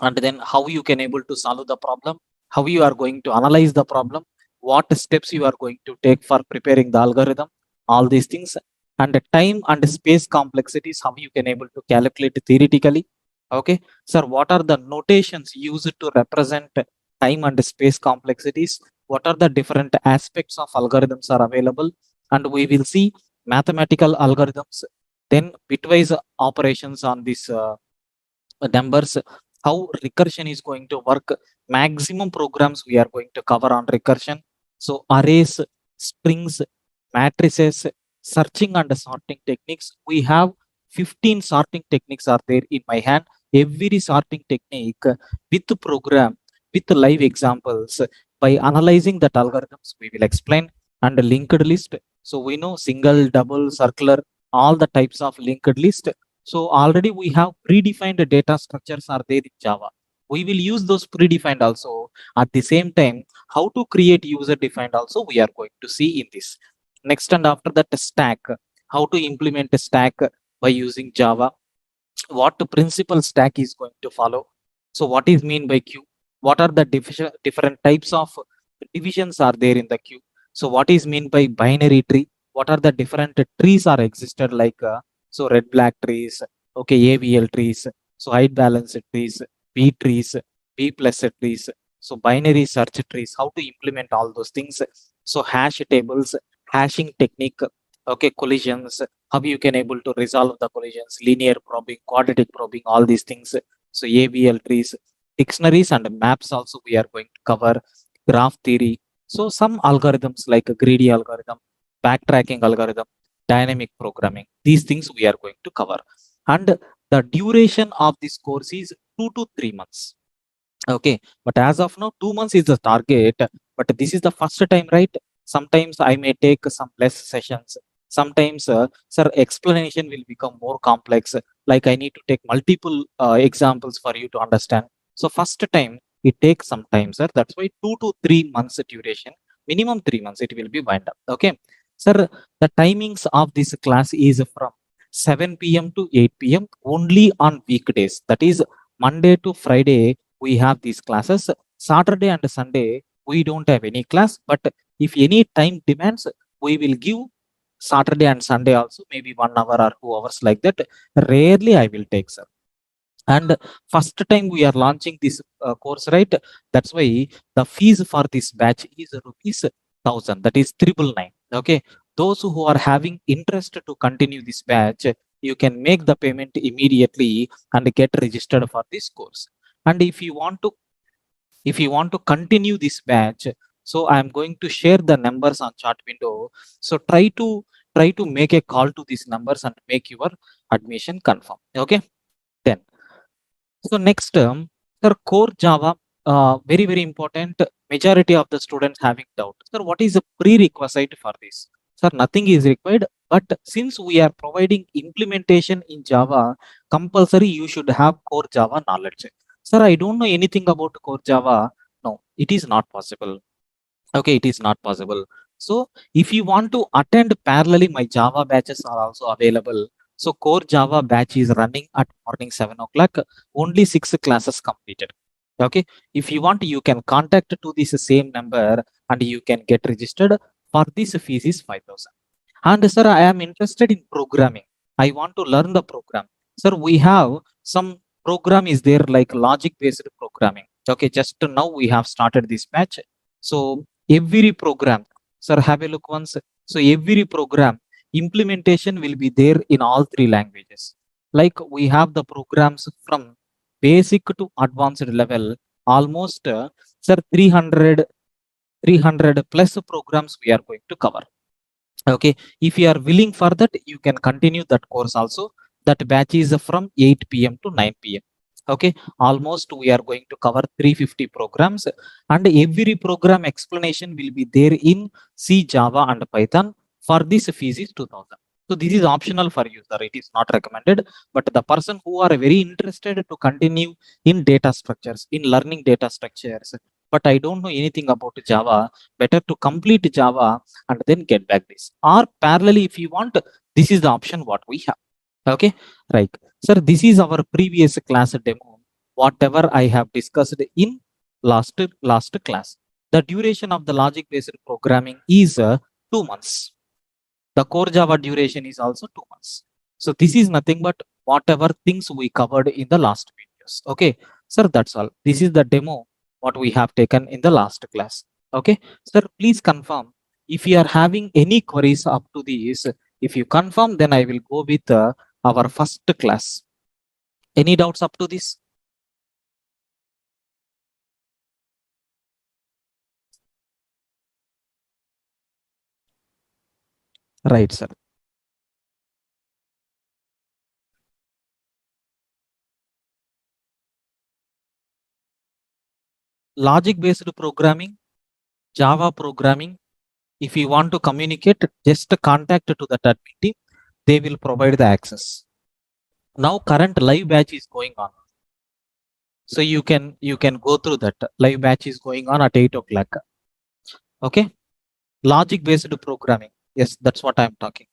and then how you can able to solve the problem, how you are going to analyze the problem, what steps you are going to take for preparing the algorithm, all these things, and the time and space complexities, how you can able to calculate theoretically. Okay, sir, what are the notations used to represent time and space complexities, what are the different aspects of algorithms are available, and we will see mathematical algorithms, then bitwise operations on this numbers, how recursion is going to work, maximum programs we are going to cover on recursion. So arrays, strings, matrices, searching and sorting techniques, we have 15 sorting techniques are there in my hand. Every sorting technique with program, with live examples, by analyzing that algorithms we will explain. And linked list, so we know single, double, circular, all the types of linked list. So already we have predefined data structures are there in Java. We will use those predefined also. At the same time, how to create user defined also we are going to see in this. Next, and after that, stack, how to implement a stack by using Java, what the principal stack is going to follow. So what is mean by queue? What are the different types of divisions are there in the queue? So what is mean by binary tree? What are the different trees are existed like so red black trees, okay, AVL trees, so height balance trees, B trees, B plus trees, so binary search trees, how to implement all those things. So hash tables, hashing technique, okay, collisions, how you can able to resolve the collisions, linear probing, quadratic probing, all these things. So ABL trees, dictionaries and maps also we are going to cover, graph theory. So some algorithms like a greedy algorithm, backtracking algorithm, dynamic programming, these things we are going to cover. And the duration of this course is 2 to 3 months. Okay, but as of now, 2 months is the target. But this is the first time, right? Sometimes I may take some less sessions. Sometimes, sir, explanation will become more complex. Like I need to take multiple examples for you to understand. So first time it takes some time, sir. That's why 2 to 3 months duration, minimum 3 months it will be wind up. Okay, sir. The timings of this class is from 7 p.m. to 8 p.m. only on weekdays. That is Monday to Friday we have these classes. Saturday and Sunday we don't have any class, but if any time demands, we will give Saturday and Sunday also, maybe 1 hour or 2 hours like that. Rarely I will take, sir. And first time we are launching this course, right? That's why the fees for this batch is rupees 1,000, that is 999. Okay, those who are having interest to continue this batch, you can make the payment immediately and get registered for this course. And if you want to continue this batch, so I am going to share the numbers on chat window. So try to make a call to these numbers and make your admission confirm. Okay, then. So next term, sir, core Java, very very important. Majority of the students having doubt, sir, what is a prerequisite for this? Sir, nothing is required, But since we are providing implementation in Java, compulsory you should have core Java knowledge. Sir, I don't know anything about core Java. No, it is not possible. Okay, it is not possible. So if you want to attend parallelly, my Java batches are also available. So core Java batch is running at morning 7 o'clock, only 6 classes completed. Okay, if you want, you can contact to this same number and you can get registered. For this fees is 5,000. And sir, I am interested in programming. I want to learn the program. Sir, we have some program is there like logic based programming. Okay, just now we have started this batch. So every program, sir, have a look once. So every program implementation will be there in all three languages. Like we have the programs from basic to advanced level, almost sir 300 plus programs we are going to cover. Okay, if you are willing for that, you can continue that course also. That batch is from 8 p.m. to 9 p.m. Okay, almost we are going to cover 350 programs, and every program explanation will be there in C, Java and Python. For this fees is 2000. So this is optional for you, sir. It is not recommended. But the person who are very interested to continue in data structures, in learning data structures, but I don't know anything about Java, better to complete Java and then get back this. Or parallelly, if you want, this is the option what we have. Okay, right. Sir, this is our previous class demo. Whatever I have discussed in last class. The duration of the logic based programming is 2 months. The core Java duration is also 2 months. So this is nothing but whatever things we covered in the last videos. Okay, sir, that's all. This is the demo what we have taken in the last class. Okay, sir, please confirm if you are having any queries up to this. If you confirm, then I will go with our first class. Any doubts up to this? Right, sir. Logic based programming, Java programming, if you want to communicate, just contact to the admin team. They will provide the access. Now current live batch is going on, so you can go through that. Live batch is going on at 8 o'clock. Okay, logic based programming, yes, that's what I'm talking.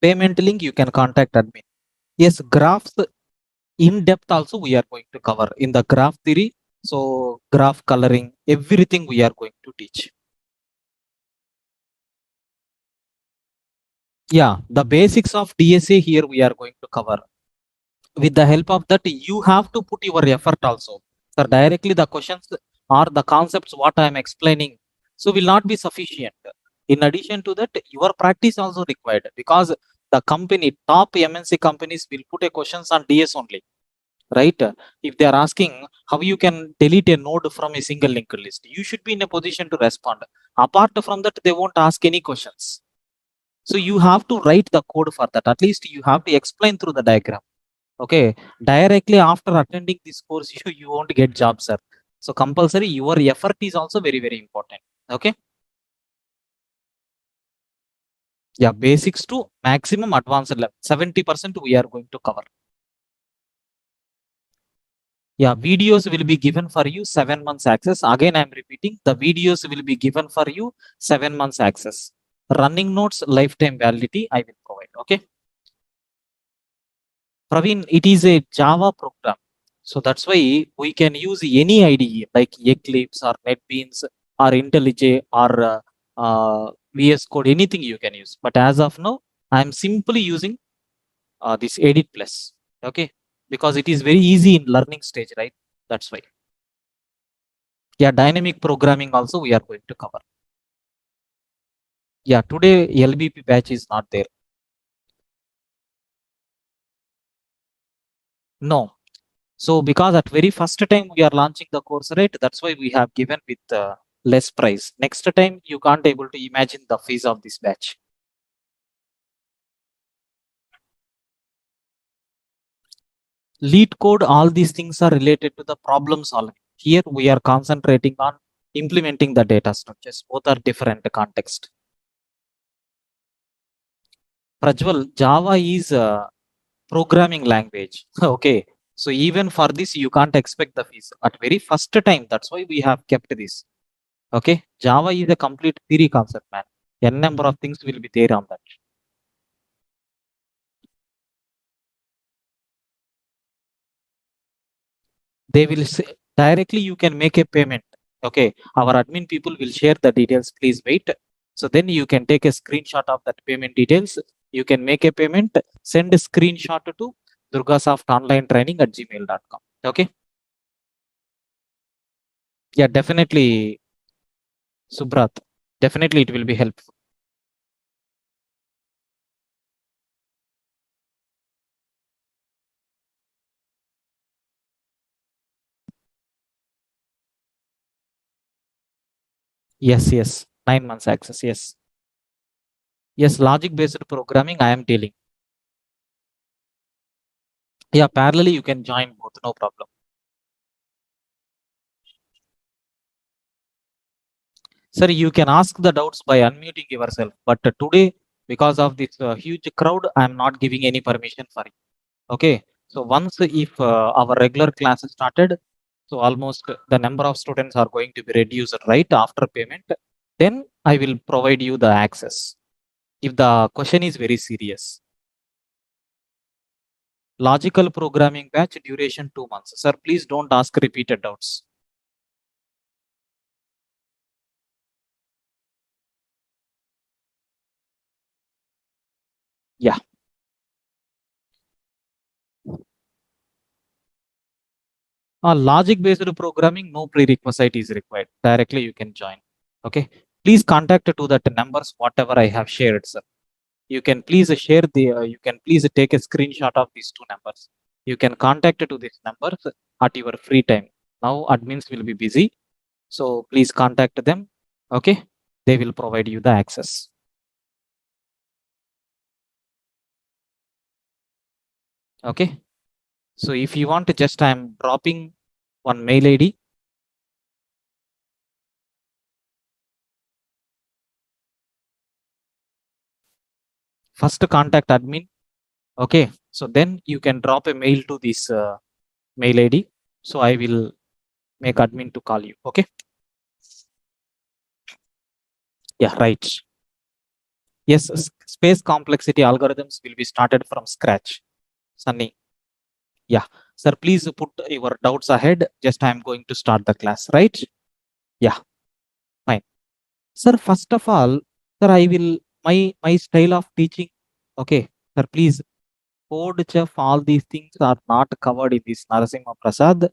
Payment link, you can contact admin. Yes, graphs in depth also we are going to cover in the graph theory. So graph coloring, everything we are going to teach. Yeah, the basics of DSA here we are going to cover. With the help of that, you have to put your effort also. So directly the questions or the concepts what I am explaining, so will not be sufficient. In addition to that, your practice also required, because the company, top MNC companies will put a questions on DS only, right? If they are asking how you can delete a node from a single linked list, you should be in a position to respond. Apart from that, they won't ask any questions. So you have to write the code for that. At least you have to explain through the diagram. Okay, directly after attending this course, you won't get job, sir. So compulsory your effort is also very very important. Okay, yeah, basics to maximum advanced level 70% we are going to cover. Yeah, videos will be given for you 7 months access. Again, I'm repeating, the videos will be given for you 7 months access. Running notes lifetime validity I will provide. Okay, Praveen, it is a Java program. So that's why we can use any IDE like Eclipse or NetBeans or IntelliJ or VS Code, anything you can use. But as of now, I'm simply using this Edit Plus. Okay, because it is very easy in learning stage, right? That's why. Yeah, dynamic programming also we are going to cover. Yeah, today LBP batch is not there. No. So because at very first time we are launching the course, right? That's why we have given with less price. Next time you can't able to imagine the fees of this batch. Lead code, all these things are related to the problem solving. Here we are concentrating on implementing the data structures. Both are different context. Prajwal, Java is a programming language. Okay. So even for this, you can't expect the fees at very first time. That's why we have kept this. Okay. Java is a complete theory concept, man. N number of things will be there on that. They will say directly you can make a payment. Okay. Our admin people will share the details. Please wait. So then you can take a screenshot of that payment details. You can make a payment, send a screenshot to durgasoftonlinetraining@gmail.com. Okay. Yeah, definitely, Subrat. Definitely it will be helpful. Yes, yes. 9 months access. Yes. Yes, logic based programming I am dealing. Yeah, parallelly you can join both, no problem. Sir, you can ask the doubts by unmuting yourself. But today, because of this huge crowd, I am not giving any permission for you. Okay. So once if our regular class started, so almost the number of students are going to be reduced right after payment. Then I will provide you the access. If the question is very serious. Logical programming batch duration 2 months. Sir, please don't ask repeated doubts. Yeah. Logic based programming, no prerequisite is required. Directly you can join. Okay. Please contact to that numbers, whatever I have shared, sir. You can please share you can please take a screenshot of these two numbers. You can contact to these numbers at your free time. Now admins will be busy. So please contact them. Okay. They will provide you the access. Okay. So if you want to just, I'm dropping one mail ID. First contact admin. Okay. So then you can drop a mail to this mail ID. So I will make admin to call you. Okay. Yeah, right. Yes, space complexity algorithms will be started from scratch. Sunny. Yeah. Sir, please put your doubts ahead. Just I'm going to start the class, right? Yeah, fine. Sir, first of all, sir, I will my style of teaching. Okay, sir, please. Code chef, all these things are not covered in this Narasimha Prasad.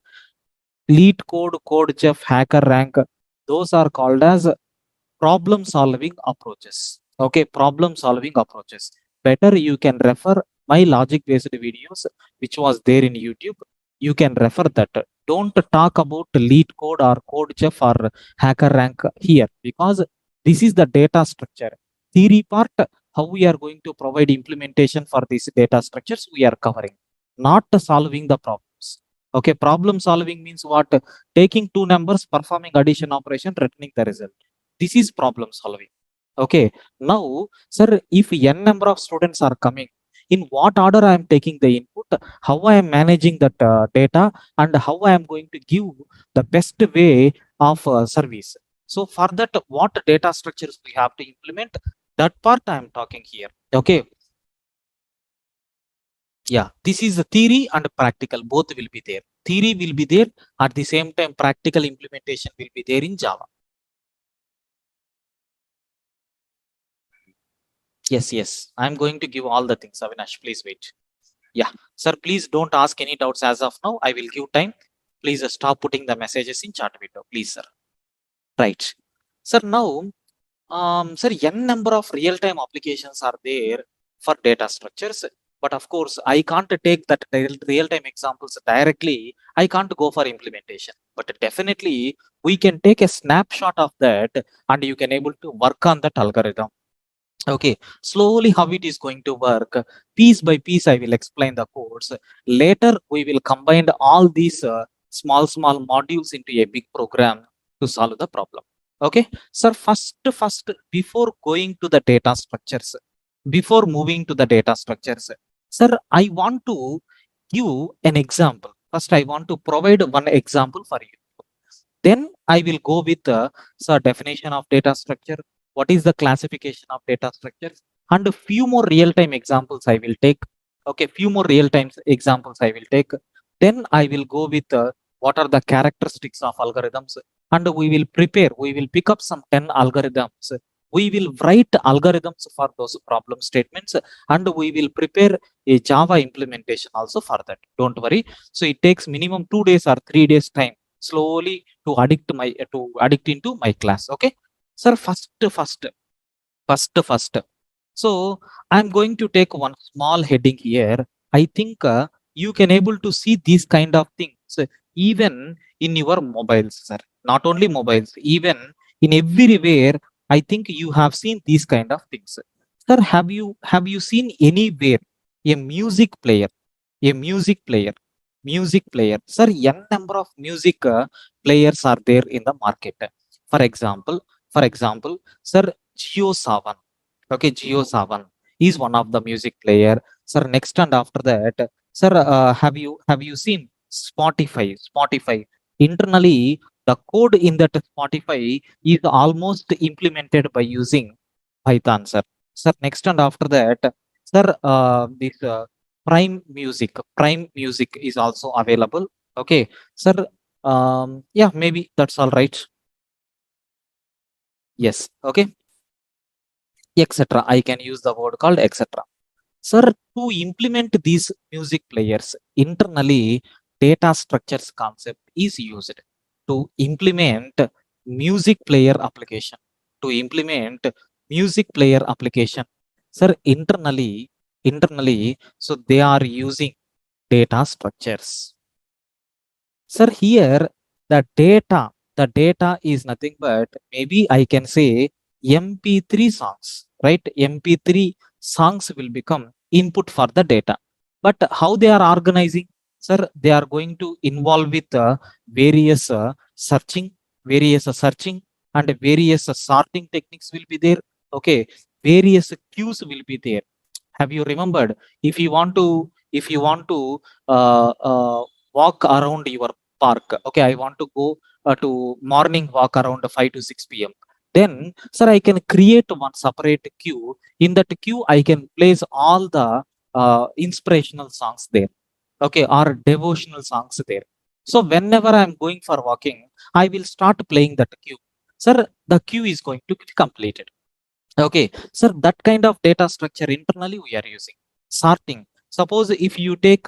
Lead code, code chef, hacker rank, those are called as problem solving approaches. Okay, problem solving approaches. Better you can refer my logic based videos, which was there in YouTube. You can refer that. Don't talk about lead code or code chef or hacker rank here, because this is the data structure. Theory part, how we are going to provide implementation for these data structures, we are covering, not solving the problems. Okay, problem solving means what? Taking two numbers, performing addition operation, returning the result. This is problem solving. Okay. Now, sir, if n number of students are coming, in what order I am taking the input, how I am managing that data, and how I am going to give the best way of service. So for that, what data structures we have to implement, that part I am talking here. Okay. Yeah, this is the theory and practical, both will be there. Theory will be there, at the same time practical implementation will be there in Java. Yes, yes. I'm going to give all the things, Avinash. Please wait. Yeah. Sir, please don't ask any doubts as of now. I will give time. Please stop putting the messages in chat window. Please, sir. Right. Sir, now, sir, n number of real-time applications are there for data structures. But of course, I can't take that real-time examples directly. I can't go for implementation. But definitely, we can take a snapshot of that and you can able to work on that algorithm. Okay, slowly how it is going to work, piece by piece I will explain the codes. Later we will combine all these small modules into a big program, to solve the problem. Okay, sir, first before going to the data structures, before moving to the data structures, sir, I want to give an example. First, I want to provide one example for you. Then I will go with the definition of data structure, what is the classification of data structures, and a few more real-time examples I will take. Okay, few more real-time examples I will take. Then I will go with what are the characteristics of algorithms, and we will pick up some 10 algorithms. We will write algorithms for those problem statements, and we will prepare a Java implementation also for that. Don't worry. So it takes minimum 2 days or 3 days time slowly to addict into my class. Okay, sir, first. So I'm going to take one small heading here. I think you can able to see these kind of things even in your mobiles, sir. Not only mobiles, even in everywhere. I think you have seen these kind of things, sir. Have you seen anywhere a music player, sir? N number of music players are there in the market. For example, sir, Geo Savan. Okay, Geo Savan is one of the music player, sir. Next and after that, sir, have you seen Spotify internally? The code in that Spotify is almost implemented by using Python, sir. Sir, next and after that, sir, this Prime Music is also available. Okay, sir. Yeah, maybe that's all right. Yes. Okay, etc. I can use the word called etc. Sir, to implement these music players internally, data structures concept is used to implement music player application. To implement music player application, sir, internally, so they are using data structures. Sir, here the data is nothing but maybe I can say MP3 songs, right? MP3 songs will become input for the data. But how they are organizing? Sir, they are going to involve with various searching, searching and various sorting techniques will be there. Okay, various queues will be there. Have you remembered, if you want to uh, uh, walk around your park? Okay, I want to go to morning walk around 5 to 6 p.m. Then, sir, I can create one separate queue. In that queue, I can place all the inspirational songs there. Okay, or devotional songs there. So whenever I'm going for walking, I will start playing that queue. Sir, the queue is going to get completed. Okay, sir, that kind of data structure internally we are using. Sorting. Suppose if you take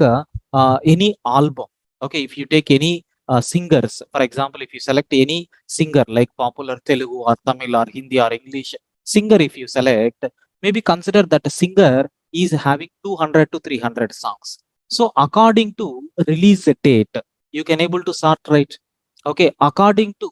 any album, okay, if you take any singers, for example, if you select any singer like popular Telugu or Tamil or Hindi or English singer, if you select, maybe consider that a singer is having 200 to 300 songs. So according to release date, you can able to sort, right? Okay, according to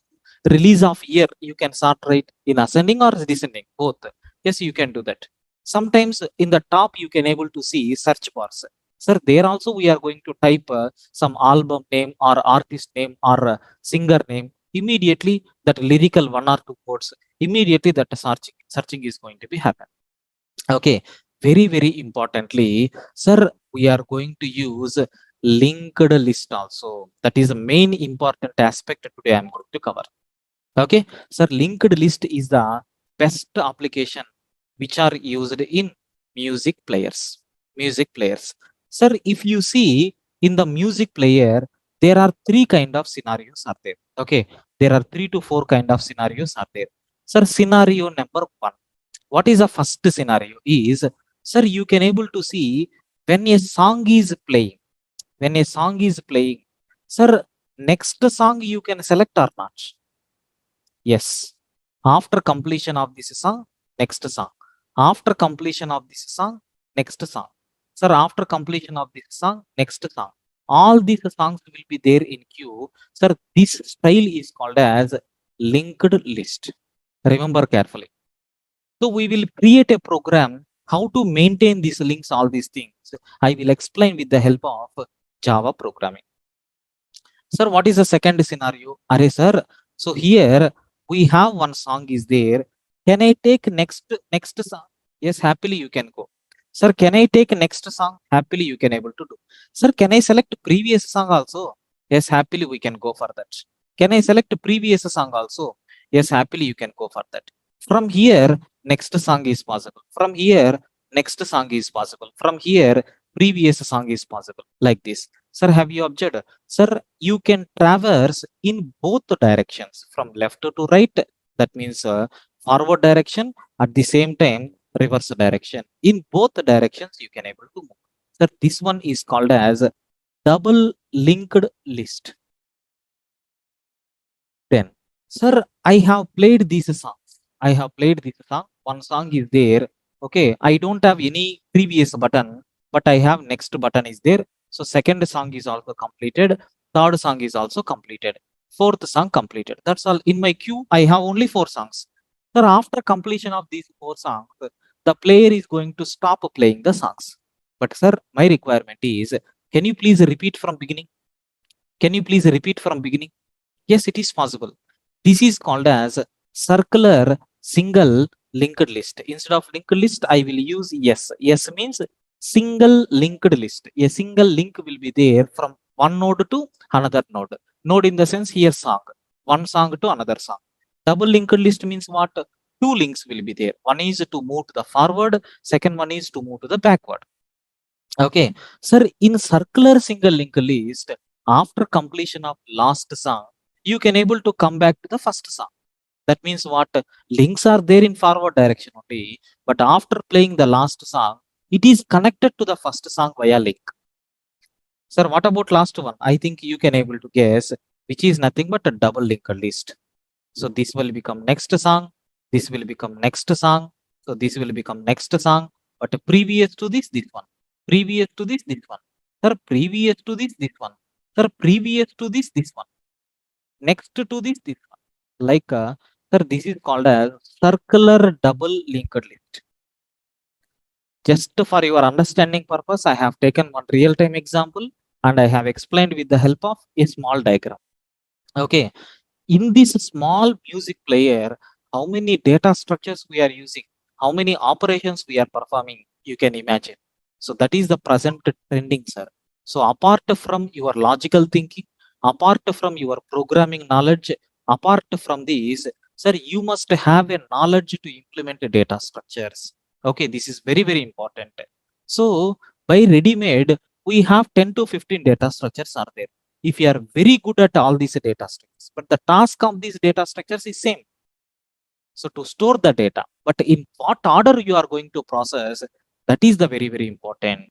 release of year, you can sort, right, in ascending or descending, both. Yes, you can do that. Sometimes in the top you can able to see search bars. Sir, there also we are going to type some album name or artist name or singer name. Immediately that lyrical one or two quotes, immediately that searching is going to be happen. Okay, very importantly, sir, we are going to use linked list also. That is the main important aspect today I'm going to cover. Okay, sir, linked list is the best application which are used in music players. Music players. Sir, if you see in the music player, there are three kind of scenarios are there. Okay, there are 3 to 4 kind of scenarios are there. Sir, scenario number one. What is the first scenario is, sir, you can able to see when a song is playing. When a song is playing, sir, next song you can select or not? Yes. After completion of this song, next song. After completion of this song, next song. Sir, after completion of this song, next song. All these songs will be there in queue. Sir, this style is called as linked list. Remember carefully. So we will create a program how to maintain these links, all these things. I will explain with the help of Java programming. Sir, what is the second scenario? Array, sir, So here we have one song is there. Can I take next song? Yes, happily you can go. Sir, can I take next song? Happily you can able to do. Sir, can I select previous song also? Yes, happily we can go for that. Can I select previous song also? Yes, happily you can go for that. From here, next song is possible. From here, next song is possible. From here, previous song is possible. Like this. Sir, have you observed? Sir, you can traverse in both directions from left to right. That means forward direction, at the same time reverse direction. In both directions, you can able to move. Sir, this one is called as double linked list. Then, sir, I have played these songs. I have played this song. One song is there. Okay, I don't have any previous button, but I have next button is there. So second song is also completed. Third song is also completed. Fourth song completed. That's all. In my queue, I have only 4 songs. Sir, after completion of these 4 songs, the player is going to stop playing the songs. But sir, my requirement is, can you please repeat from beginning? Can you please repeat from beginning? Yes, it is possible. This is called as circular single linked list. Instead of linked list, I will use yes. Yes means single linked list. A single link will be there from one node to another node. Node in the sense here song. One song to another song. Double linked list means what? Two links will be there. One is to move to the forward. Second one is to move to the backward. Okay. Sir, in circular single link list, after completion of last song, you can able to come back to the first song. That means what? Links are there in forward direction only, but after playing the last song, it is connected to the first song via link. Sir, what about last one? I think you can able to guess, which is nothing but a double linked list. So this will become next song. This will become next song. So this will become next song. But previous to this one. Previous to this one. Sir, previous to this one. Sir, previous to this one. Next to this one. Like, sir, this is called as circular double linked list. Just for your understanding purpose, I have taken one real-time example and I have explained with the help of a small diagram. Okay. In this small music player, how many data structures we are using, how many operations we are performing, you can imagine. So that is the present trending, sir. So apart from your logical thinking, apart from your programming knowledge, apart from these, sir, you must have a knowledge to implement the data structures. Okay, this is very, very important. So by ready-made, we have 10 to 15 data structures are there if you are very good at all these data structures. But the task of these data structures is same. So to store the data, but in what order you are going to process, that is the very, very important.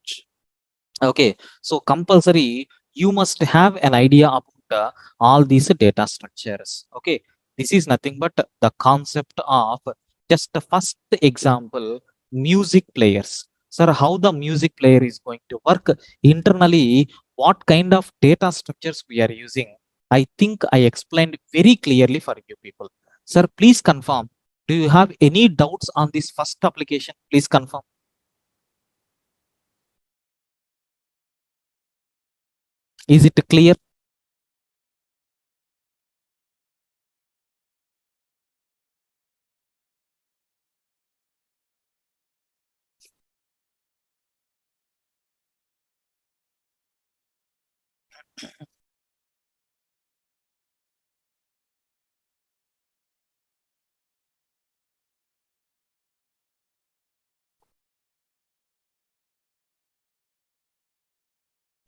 Okay, so compulsory, you must have an idea about all these data structures. Okay, this is nothing but the concept of just the first example, music players. Sir, how the music player is going to work internally, what kind of data structures we are using. I think I explained very clearly for you people. Sir, please confirm. Do you have any doubts on this first application? Please confirm. Is it clear?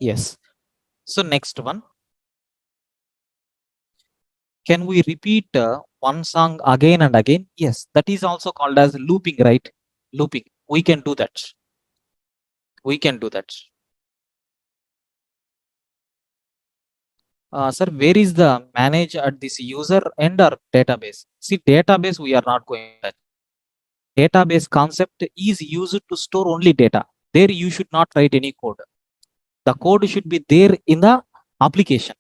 Yes. So next one, can we repeat one song again and again? Yes, that is also called as looping, right? Looping. We can do that. We can do that. Sir, where is the manage at this user end or database? See, database we are not going to touch. Database concept is used to store only data. There you should not write any code. The code should be there in the application.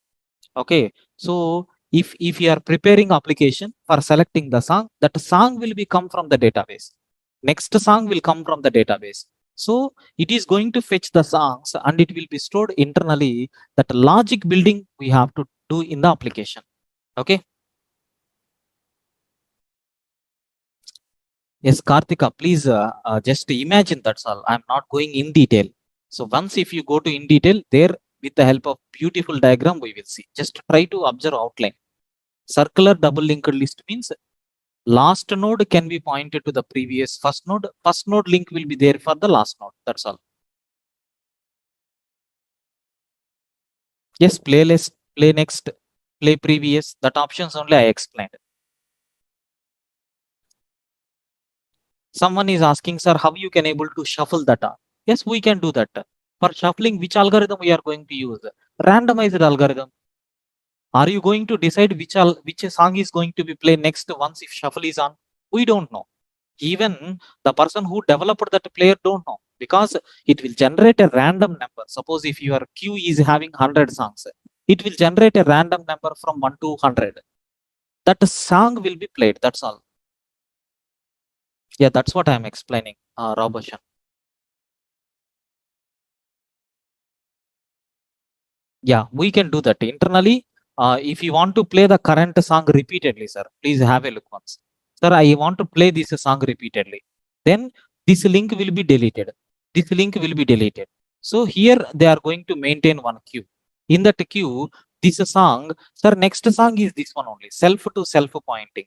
Okay, so if you are preparing application for selecting the song, that song will be come from the database. Next song will come from the database. So it is going to fetch the songs and it will be stored internally. That logic building we have to do in the application. Okay, Yes, Karthika, please just imagine, that's all. I'm not going in detail. So once if you go to in detail, there with the help of beautiful diagram, we will see. Just try to observe outline. Circular double linked list means last node can be pointed to the previous first node. First node link will be there for the last node. That's all. Yes, playlist, play next, play previous. That options only I explained. Someone is asking, sir, how you can able to shuffle data? Yes, we can do that. For shuffling, which algorithm we are going to use? Randomized algorithm. Are you going to decide which song is going to be played next once if shuffle is on? We don't know. Even the person who developed that player don't know, because it will generate a random number. Suppose if your queue is having 100 songs, it will generate a random number from 1 to 100. That song will be played. That's all. Yeah, that's what I'm explaining, Robert. Yeah, we can do that internally. If you want to play the current song repeatedly, sir, please have a look once. Sir, I want to play this song repeatedly. Then this link will be deleted. This link will be deleted. So here they are going to maintain one queue. In that queue, this song, sir, next song is this one only, self to self pointing.